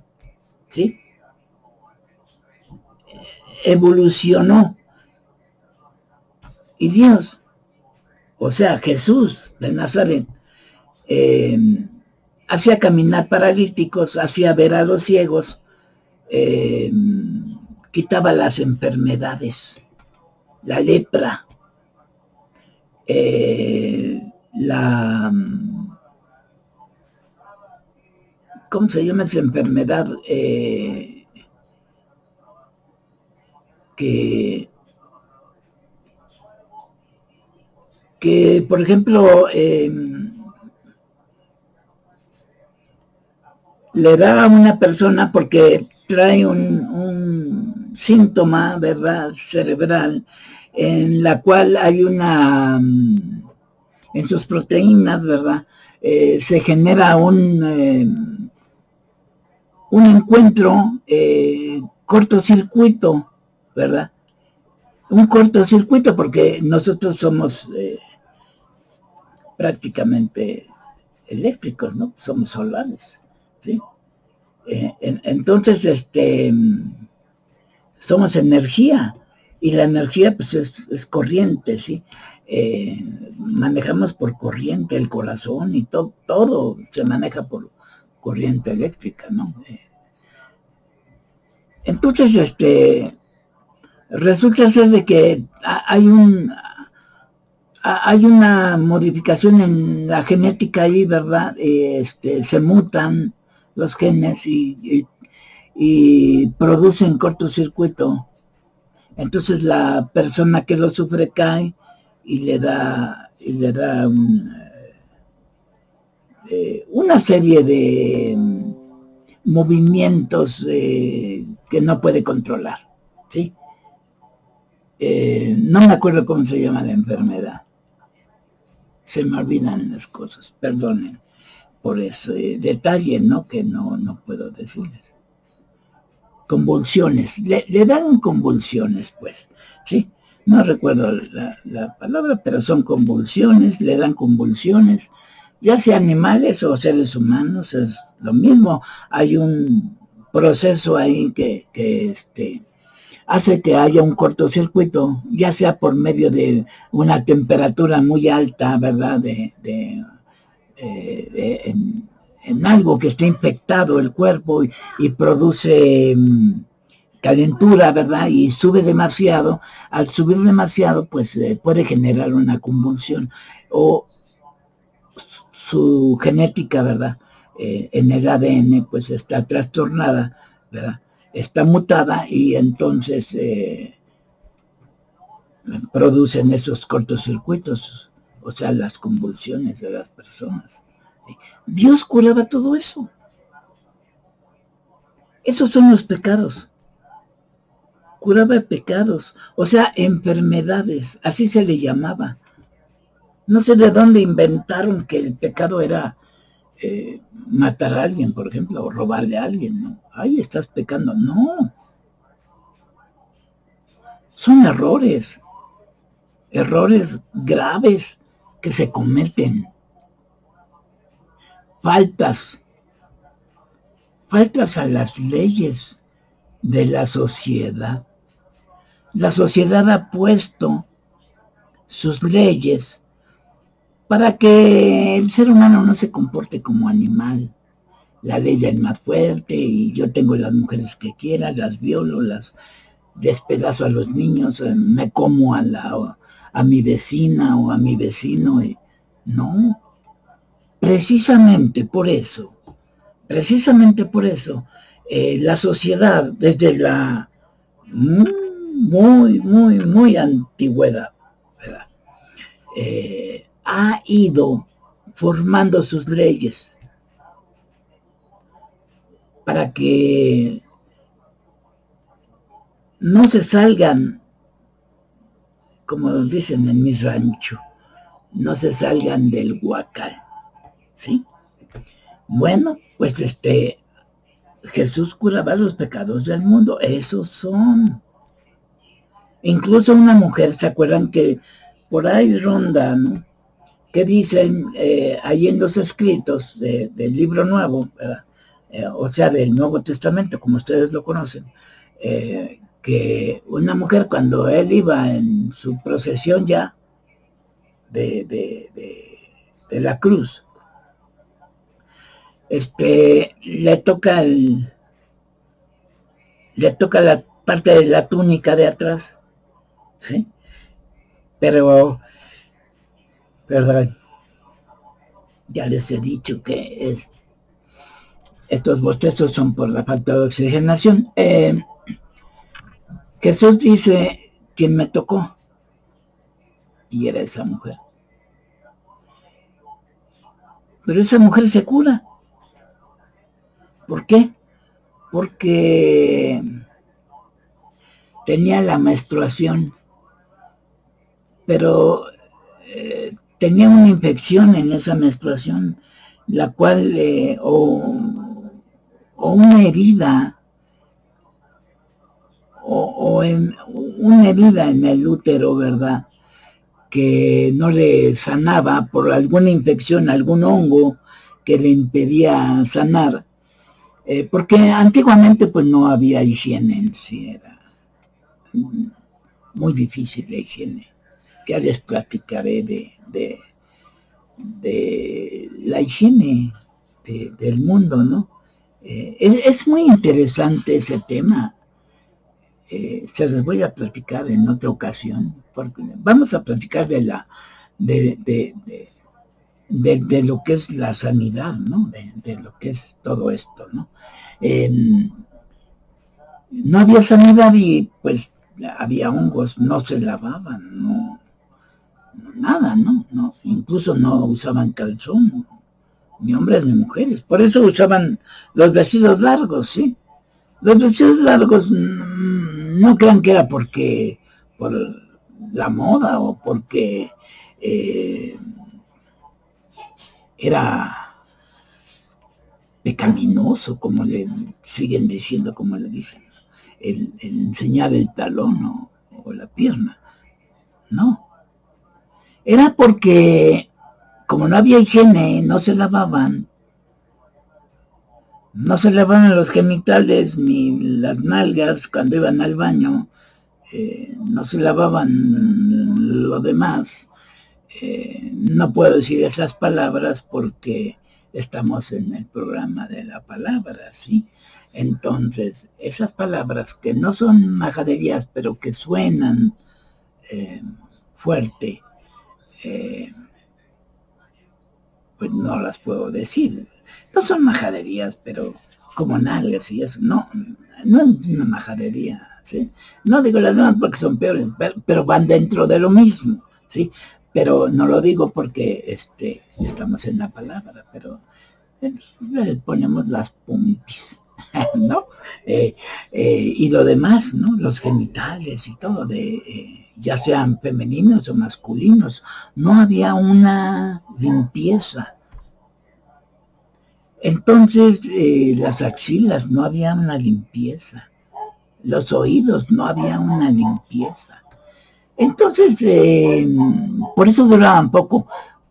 ¿Sí? Evolucionó. Y Dios, o sea, Jesús de Nazaret, eh, hacía caminar paralíticos, hacía ver a los ciegos, eh, quitaba las enfermedades, la lepra, la, ¿cómo se llama esa enfermedad? Que por ejemplo, le da a una persona porque trae un síntoma, ¿verdad?, cerebral, en la cual hay en sus proteínas, ¿verdad?, se genera un encuentro, cortocircuito, ¿verdad? Un cortocircuito porque nosotros somos prácticamente eléctricos, ¿no? Somos solares, ¿sí? Entonces, somos energía y la energía pues es corriente, ¿sí? Manejamos por corriente el corazón y todo se maneja por corriente eléctrica, ¿no? Entonces, resulta ser de que hay una modificación en la genética ahí, ¿verdad? Se mutan los genes y producen cortocircuito. Entonces la persona que lo sufre cae y le da una serie de movimientos que no puede controlar, ¿sí? No me acuerdo cómo se llama la enfermedad. Se me olvidan las cosas, perdonen por ese detalle, ¿no? Que no puedo decirles. Convulsiones, le dan convulsiones, pues, ¿sí? No recuerdo la palabra, pero son convulsiones, le dan convulsiones, ya sea animales o seres humanos, es lo mismo. Hay un proceso ahí que hace que haya un cortocircuito, ya sea por medio de una temperatura muy alta, ¿verdad? En algo que esté infectado el cuerpo y produce calentura, ¿verdad? Y sube demasiado. Al subir demasiado, pues puede generar una convulsión o su genética, ¿verdad? En el ADN, pues está trastornada, ¿verdad? Está mutada y entonces producen esos cortocircuitos, o sea, las convulsiones de las personas. Dios curaba todo eso. Esos son los pecados. Curaba pecados, o sea, enfermedades, así se le llamaba. No sé de dónde inventaron que el pecado era matar a alguien, por ejemplo, o robarle a alguien, ¿no? Ahí estás pecando. No, son errores graves que se cometen, faltas a las leyes de la sociedad. La sociedad ha puesto sus leyes para que el ser humano no se comporte como animal. La ley del más fuerte, y yo tengo las mujeres que quiera, las violo, las despedazo a los niños, me como a mi vecina o a mi vecino. No, precisamente por eso, la sociedad desde la muy antigüedad, ¿verdad? Ha ido formando sus leyes para que no se salgan, como dicen en mi rancho, no se salgan del huacal, ¿sí? Bueno, pues Jesús curaba los pecados del mundo, esos son. Incluso una mujer, ¿se acuerdan que por ahí ronda, ¿no? Que dicen ahí en los escritos del libro nuevo, o sea, del Nuevo Testamento, como ustedes lo conocen, que una mujer cuando él iba en su procesión ya de la cruz, le toca la parte de la túnica de atrás, ¿sí? Pero, perdón, ya les he dicho que estos bostezos son por la falta de oxigenación. Jesús dice, ¿quién me tocó? Y era esa mujer. Pero esa mujer se cura. ¿Por qué? Porque tenía la menstruación, pero tenía una infección en esa menstruación, la cual, o una herida, o una herida en el útero, ¿verdad? Que no le sanaba por alguna infección, algún hongo que le impedía sanar, porque antiguamente pues no había higiene en sí, era muy difícil la higiene. Ya les platicaré de la higiene del mundo, ¿no? Es muy interesante ese tema. Se los voy a platicar en otra ocasión, porque vamos a platicar de lo que es la sanidad, ¿no? De lo que es todo esto, ¿no? No había sanidad y pues había hongos, no se lavaban, no, nada, ¿no? Incluso no usaban calzón, ni hombres ni mujeres. Por eso usaban los vestidos largos, ¿sí? Los vestidos largos, no crean que era por la moda o porque era pecaminoso, como le siguen diciendo, como le dicen, el enseñar el talón o la pierna. No. Era porque, como no había higiene, no se lavaban los genitales ni las nalgas cuando iban al baño, no se lavaban lo demás. No puedo decir esas palabras porque estamos en el programa de la palabra, ¿sí? Entonces, esas palabras que no son majaderías, pero que suenan fuerte, pues no las puedo decir. No son majaderías, pero como nalgas y eso, no es una majadería, ¿sí? No digo las demás porque son peores, pero van dentro de lo mismo, ¿sí? Pero no lo digo porque estamos en la palabra, pero le ponemos las pumpis, ¿no? Y lo demás, ¿no? Los genitales y todo, ya sean femeninos o masculinos, no había una limpieza. Entonces, las axilas no había una limpieza, los oídos no había una limpieza. Entonces, por eso duraban poco,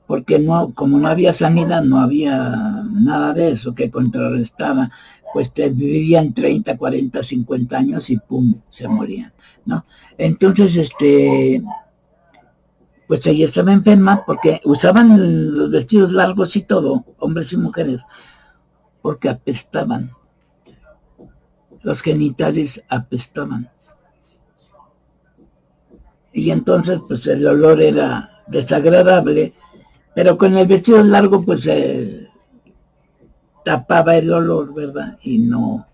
porque no, como no había sanidad, no había nada de eso que contrarrestaba, pues vivían 30, 40, 50 años y pum, se morían, ¿no? Entonces, pues ella estaba enferma porque usaban los vestidos largos y todo, hombres y mujeres, porque apestaban. Los genitales apestaban. Y entonces, pues el olor era desagradable, pero con el vestido largo, pues tapaba el olor, ¿verdad? Y no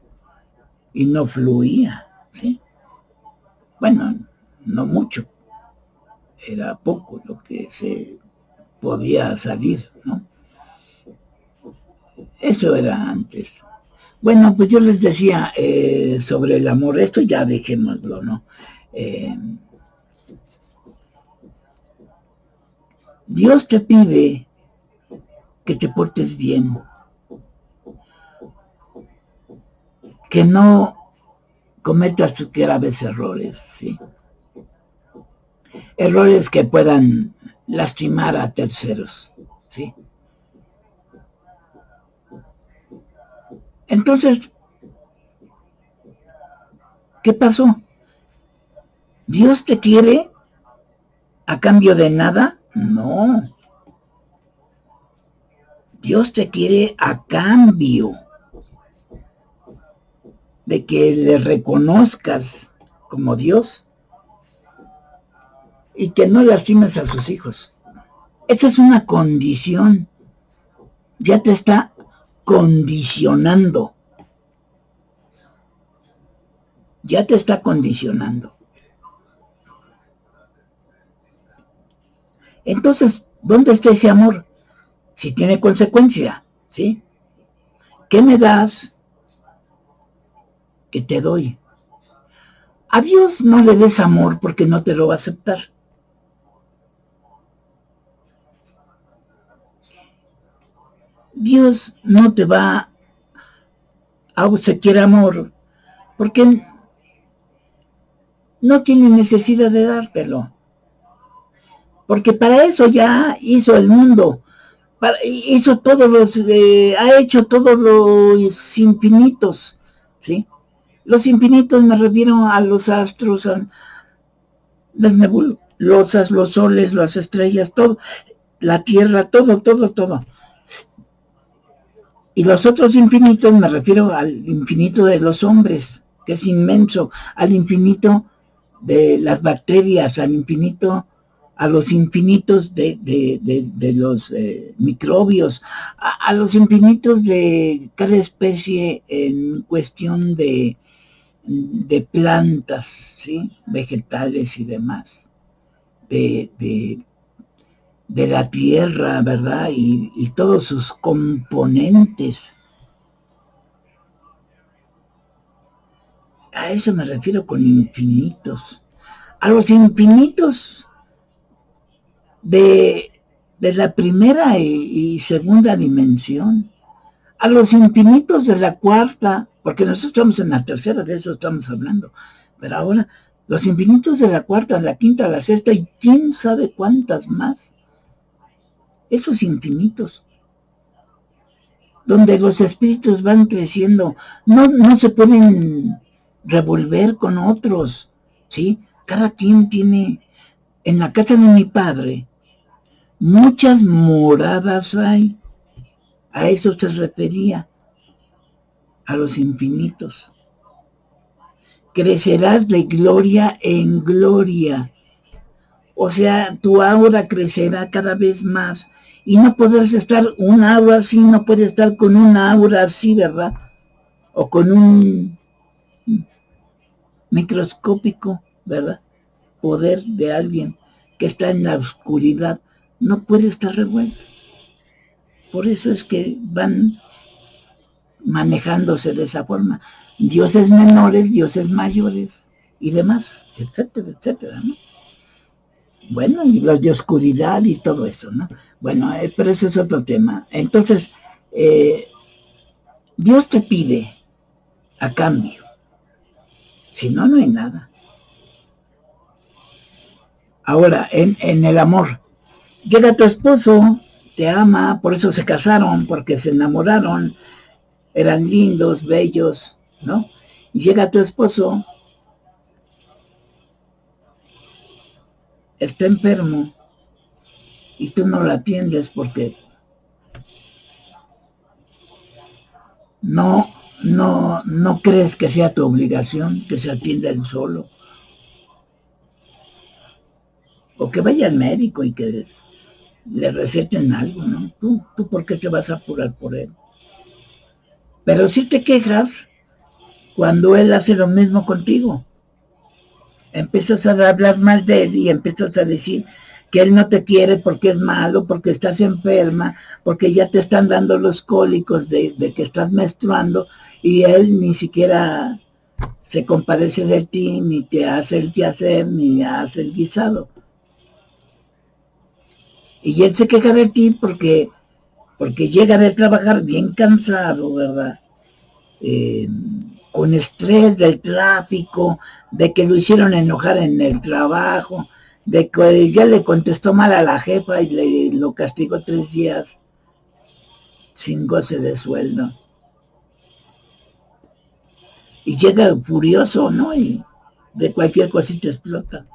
fluía, ¿sí? Bueno, no mucho, era poco lo que se podía salir, ¿no? Eso era antes. Bueno, pues yo les decía sobre el amor, esto ya dejémoslo, ¿no? Dios te pide que te portes bien, que no cometas graves errores, ¿sí? Errores que puedan lastimar a terceros, ¿sí? Entonces, ¿qué pasó? ¿Dios te quiere a cambio de nada? No. Dios te quiere a cambio de que le reconozcas como Dios y que no lastimes a sus hijos. Esa es una condición. Ya te está condicionando. Ya te está condicionando. Entonces, ¿dónde está ese amor? Si tiene consecuencia, ¿sí? ¿Qué me das? Que te doy. A Dios no le des amor porque no te lo va a aceptar. Dios no te va a obsequiar amor porque no tiene necesidad de dártelo. Porque para eso ya hizo el mundo. Hizo todos los, ha hecho todos los infinitos, ¿sí? Los infinitos me refiero a los astros, a las nebulosas, los soles, las estrellas, todo, la tierra, todo, todo, todo. Y los otros infinitos me refiero al infinito de los hombres, que es inmenso, al infinito de las bacterias, al infinito, a los infinitos de los microbios, a los infinitos de cada especie en cuestión de plantas, ¿sí? Vegetales y demás, de la tierra, ¿verdad? Y todos sus componentes. A eso me refiero con infinitos. A los infinitos de la primera y segunda dimensión. A los infinitos de la cuarta, porque nosotros estamos en la tercera, de eso estamos hablando. Pero ahora, los infinitos de la cuarta, la quinta, la sexta y quién sabe cuántas más. Esos infinitos, donde los espíritus van creciendo, no se pueden revolver con otros, ¿sí? Cada quien tiene, en la casa de mi padre, muchas moradas hay. A eso se refería, a los infinitos. Crecerás de gloria en gloria. O sea, tu aura crecerá cada vez más. Y no podrás estar un aura así, no puedes estar con una aura así, ¿verdad? O con un microscópico, ¿verdad? Poder de alguien que está en la oscuridad. No puede estar revuelto. Por eso es que van manejándose de esa forma. Dioses menores, dioses mayores y demás, etcétera, etcétera, ¿no? Bueno, y los de oscuridad y todo eso, ¿no? Bueno, pero eso es otro tema. Entonces, Dios te pide a cambio. Si no, no hay nada. Ahora, en el amor, llega tu esposo, te ama, por eso se casaron, porque se enamoraron, eran lindos, bellos, ¿no? Y llega tu esposo, está enfermo, y tú no lo atiendes porque no crees que sea tu obligación que se atienda él solo. O que vaya al médico y que le receten algo, ¿no? ¿Tú por qué te vas a apurar por él? Pero si te quejas cuando él hace lo mismo contigo. Empiezas a hablar mal de él y empiezas a decir que él no te quiere porque es malo, porque estás enferma, porque ya te están dando los cólicos de que estás menstruando y él ni siquiera se compadece de ti, ni te hace el quehacer, ni hace el guisado. Y él se queja de ti porque llega de trabajar bien cansado, ¿verdad? Con estrés del tráfico, de que lo hicieron enojar en el trabajo, de que ya le contestó mal a la jefa y lo castigó 3 días sin goce de sueldo. Y llega furioso, ¿no? Y de cualquier cosita explota.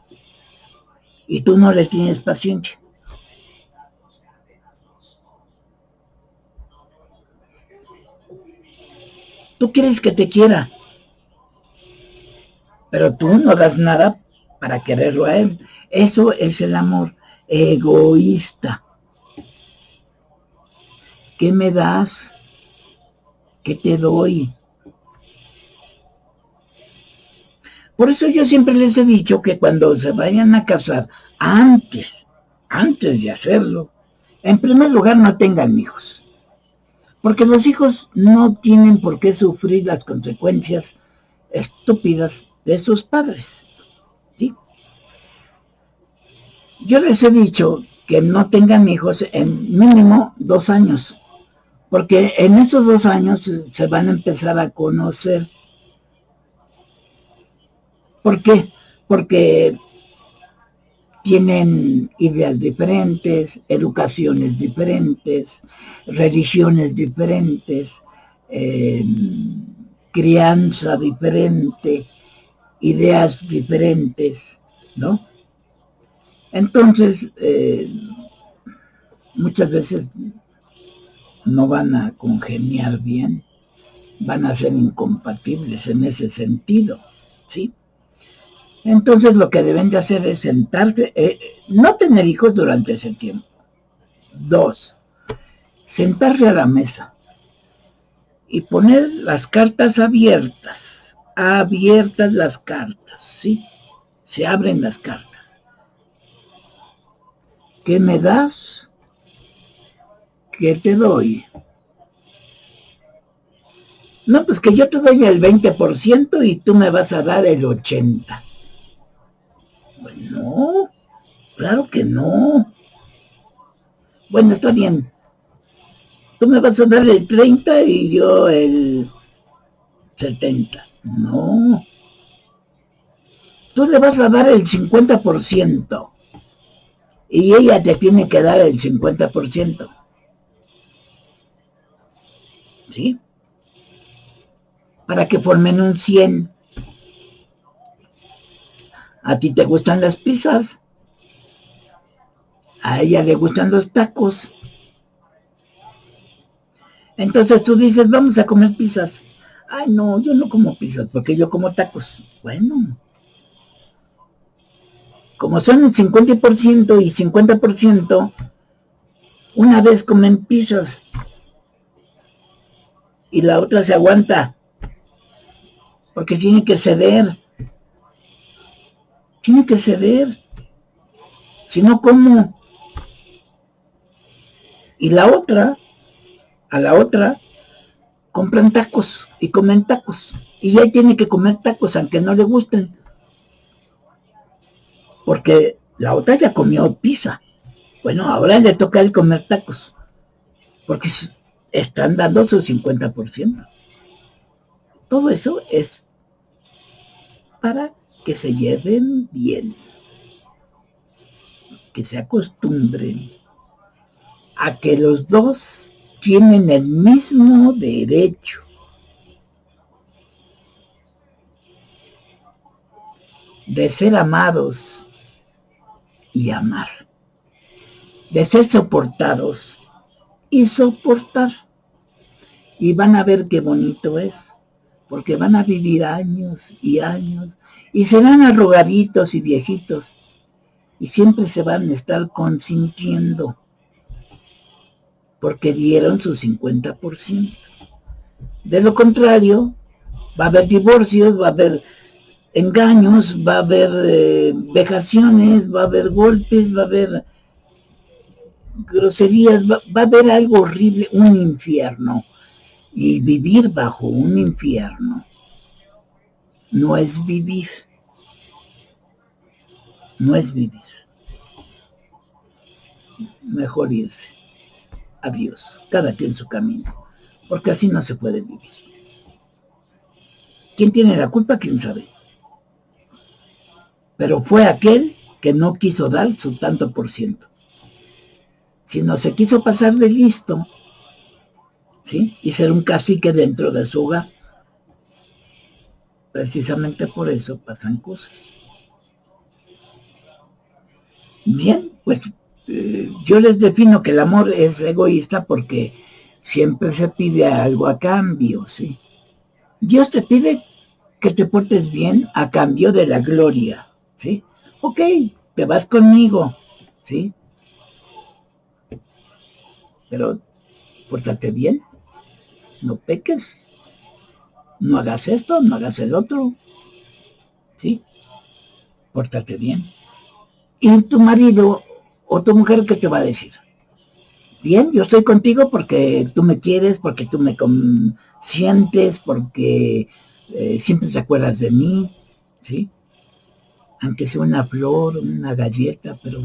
Y tú no le tienes paciencia. Tú quieres que te quiera, pero tú no das nada para quererlo a él. Eso es el amor egoísta. ¿Qué me das? ¿Qué te doy? Por eso yo siempre les he dicho que cuando se vayan a casar, antes de hacerlo, en primer lugar no tengan hijos. Porque los hijos no tienen por qué sufrir las consecuencias estúpidas de sus padres. ¿Sí? Yo les he dicho que no tengan hijos en mínimo 2 años, porque en esos 2 años se van a empezar a conocer. ¿Por qué? Porque tienen ideas diferentes, educaciones diferentes, religiones diferentes, crianza diferente, ideas diferentes, ¿no? Entonces, muchas veces no van a congeniar bien, van a ser incompatibles en ese sentido, ¿sí? Entonces lo que deben de hacer es sentarse, no tener hijos durante ese tiempo. 2, sentarse a la mesa y poner las cartas abiertas las cartas, ¿sí? Se abren las cartas. ¿Qué me das? ¿Qué te doy? No, pues que yo te doy el 20% y tú me vas a dar el 80%. Bueno, claro que no. Bueno, está bien. Tú me vas a dar el 30 y yo el 70. No. Tú le vas a dar el 50% y ella te tiene que dar el 50%. ¿Sí? Para que formen un 100. ¿A ti te gustan las pizzas? A ella le gustan los tacos. Entonces tú dices, vamos a comer pizzas. Ay, no, yo no como pizzas porque yo como tacos. Bueno, como son el 50% y 50%, una vez comen pizzas y la otra se aguanta porque tiene que ceder. Tiene que ceder. Si no, ¿cómo? Y la otra, a la otra, compran tacos y comen tacos. Y ella tiene que comer tacos aunque no le gusten. Porque la otra ya comió pizza. Bueno, ahora le toca a él comer tacos. Porque están dando su 50%. Todo eso es para que se lleven bien, que se acostumbren a que los dos tienen el mismo derecho. De ser amados y amar, de ser soportados y soportar. Y van a ver qué bonito es, porque van a vivir años y años, y serán arrugaditos y viejitos, y siempre se van a estar consintiendo, porque dieron su 50%. De lo contrario, va a haber divorcios, va a haber engaños, va a haber vejaciones, va a haber golpes, va a haber groserías, va a haber algo horrible, un infierno. Y vivir bajo un infierno no es vivir, no es vivir. Mejor irse. Adiós, cada quien su camino, porque así no se puede vivir. ¿Quién tiene la culpa? ¿Quién sabe? Pero fue aquel que no quiso dar su tanto por ciento, sino se quiso pasar de listo, ¿sí? Y ser un cacique dentro de su hogar. Precisamente por eso pasan cosas. Bien, pues yo les defino que el amor es egoísta porque siempre se pide algo a cambio, ¿sí? Dios te pide que te portes bien a cambio de la gloria, ¿sí? Ok, te vas conmigo, ¿sí? Pero pórtate bien, no peques, no hagas esto, no hagas el otro, ¿sí? Pórtate bien. Y tu marido o tu mujer, ¿qué te va a decir? Bien, yo estoy contigo porque tú me quieres, porque tú me consientes, porque siempre te acuerdas de mí, ¿sí? Aunque sea una flor, una galleta, pero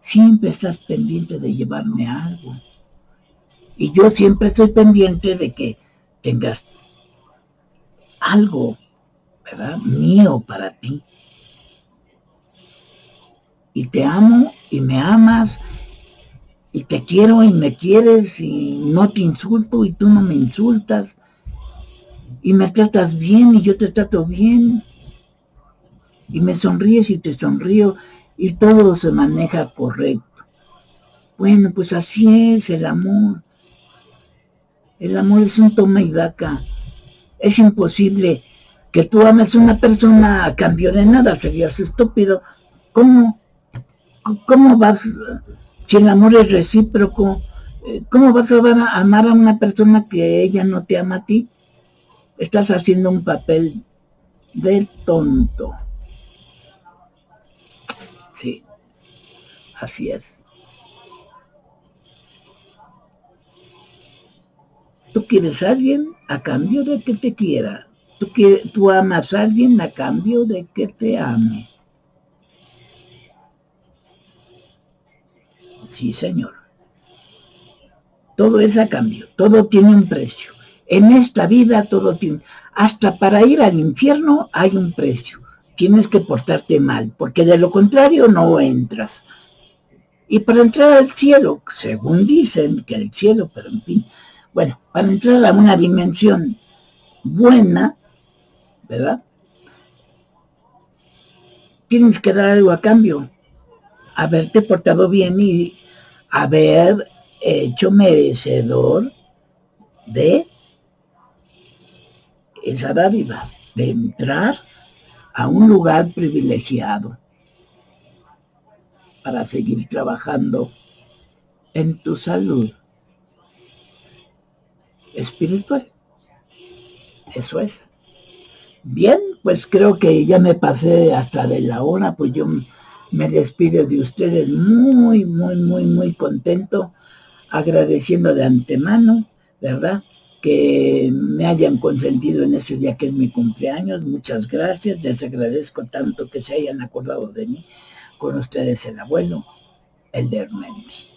siempre estás pendiente de llevarme algo. Y yo siempre estoy pendiente de que tengas algo, ¿verdad? Mío para ti. Y te amo y me amas y te quiero y me quieres y no te insulto y tú no me insultas y me tratas bien y yo te trato bien y me sonríes y te sonrío y todo se maneja correcto. Bueno, pues así es el amor. El amor es un toma y daca. Es imposible que tú ames a una persona a cambio de nada, serías estúpido. ¿Cómo vas, si el amor es recíproco, cómo vas a amar a una persona que ella no te ama a ti? Estás haciendo un papel de tonto. Sí, así es. Tú quieres a alguien a cambio de que te quiera. Tú amas a alguien a cambio de que te ame. Sí, señor. Todo es a cambio, todo tiene un precio. En esta vida todo tiene, hasta para ir al infierno hay un precio. Tienes que portarte mal, porque de lo contrario no entras. Y para entrar al cielo, según dicen que el cielo, pero en fin, bueno, para entrar a una dimensión buena, ¿verdad? Tienes que dar algo a cambio. Haberte portado bien y haber hecho merecedor de esa dádiva, de entrar a un lugar privilegiado para seguir trabajando en tu salud espiritual. Eso es. Bien, pues creo que ya me pasé hasta de la hora, pues yo me despido de ustedes muy, muy, muy, muy contento, agradeciendo de antemano, ¿verdad?, que me hayan consentido en ese día que es mi cumpleaños. Muchas gracias, les agradezco tanto que se hayan acordado de mí. Con ustedes el abuelo, Elder Mendy.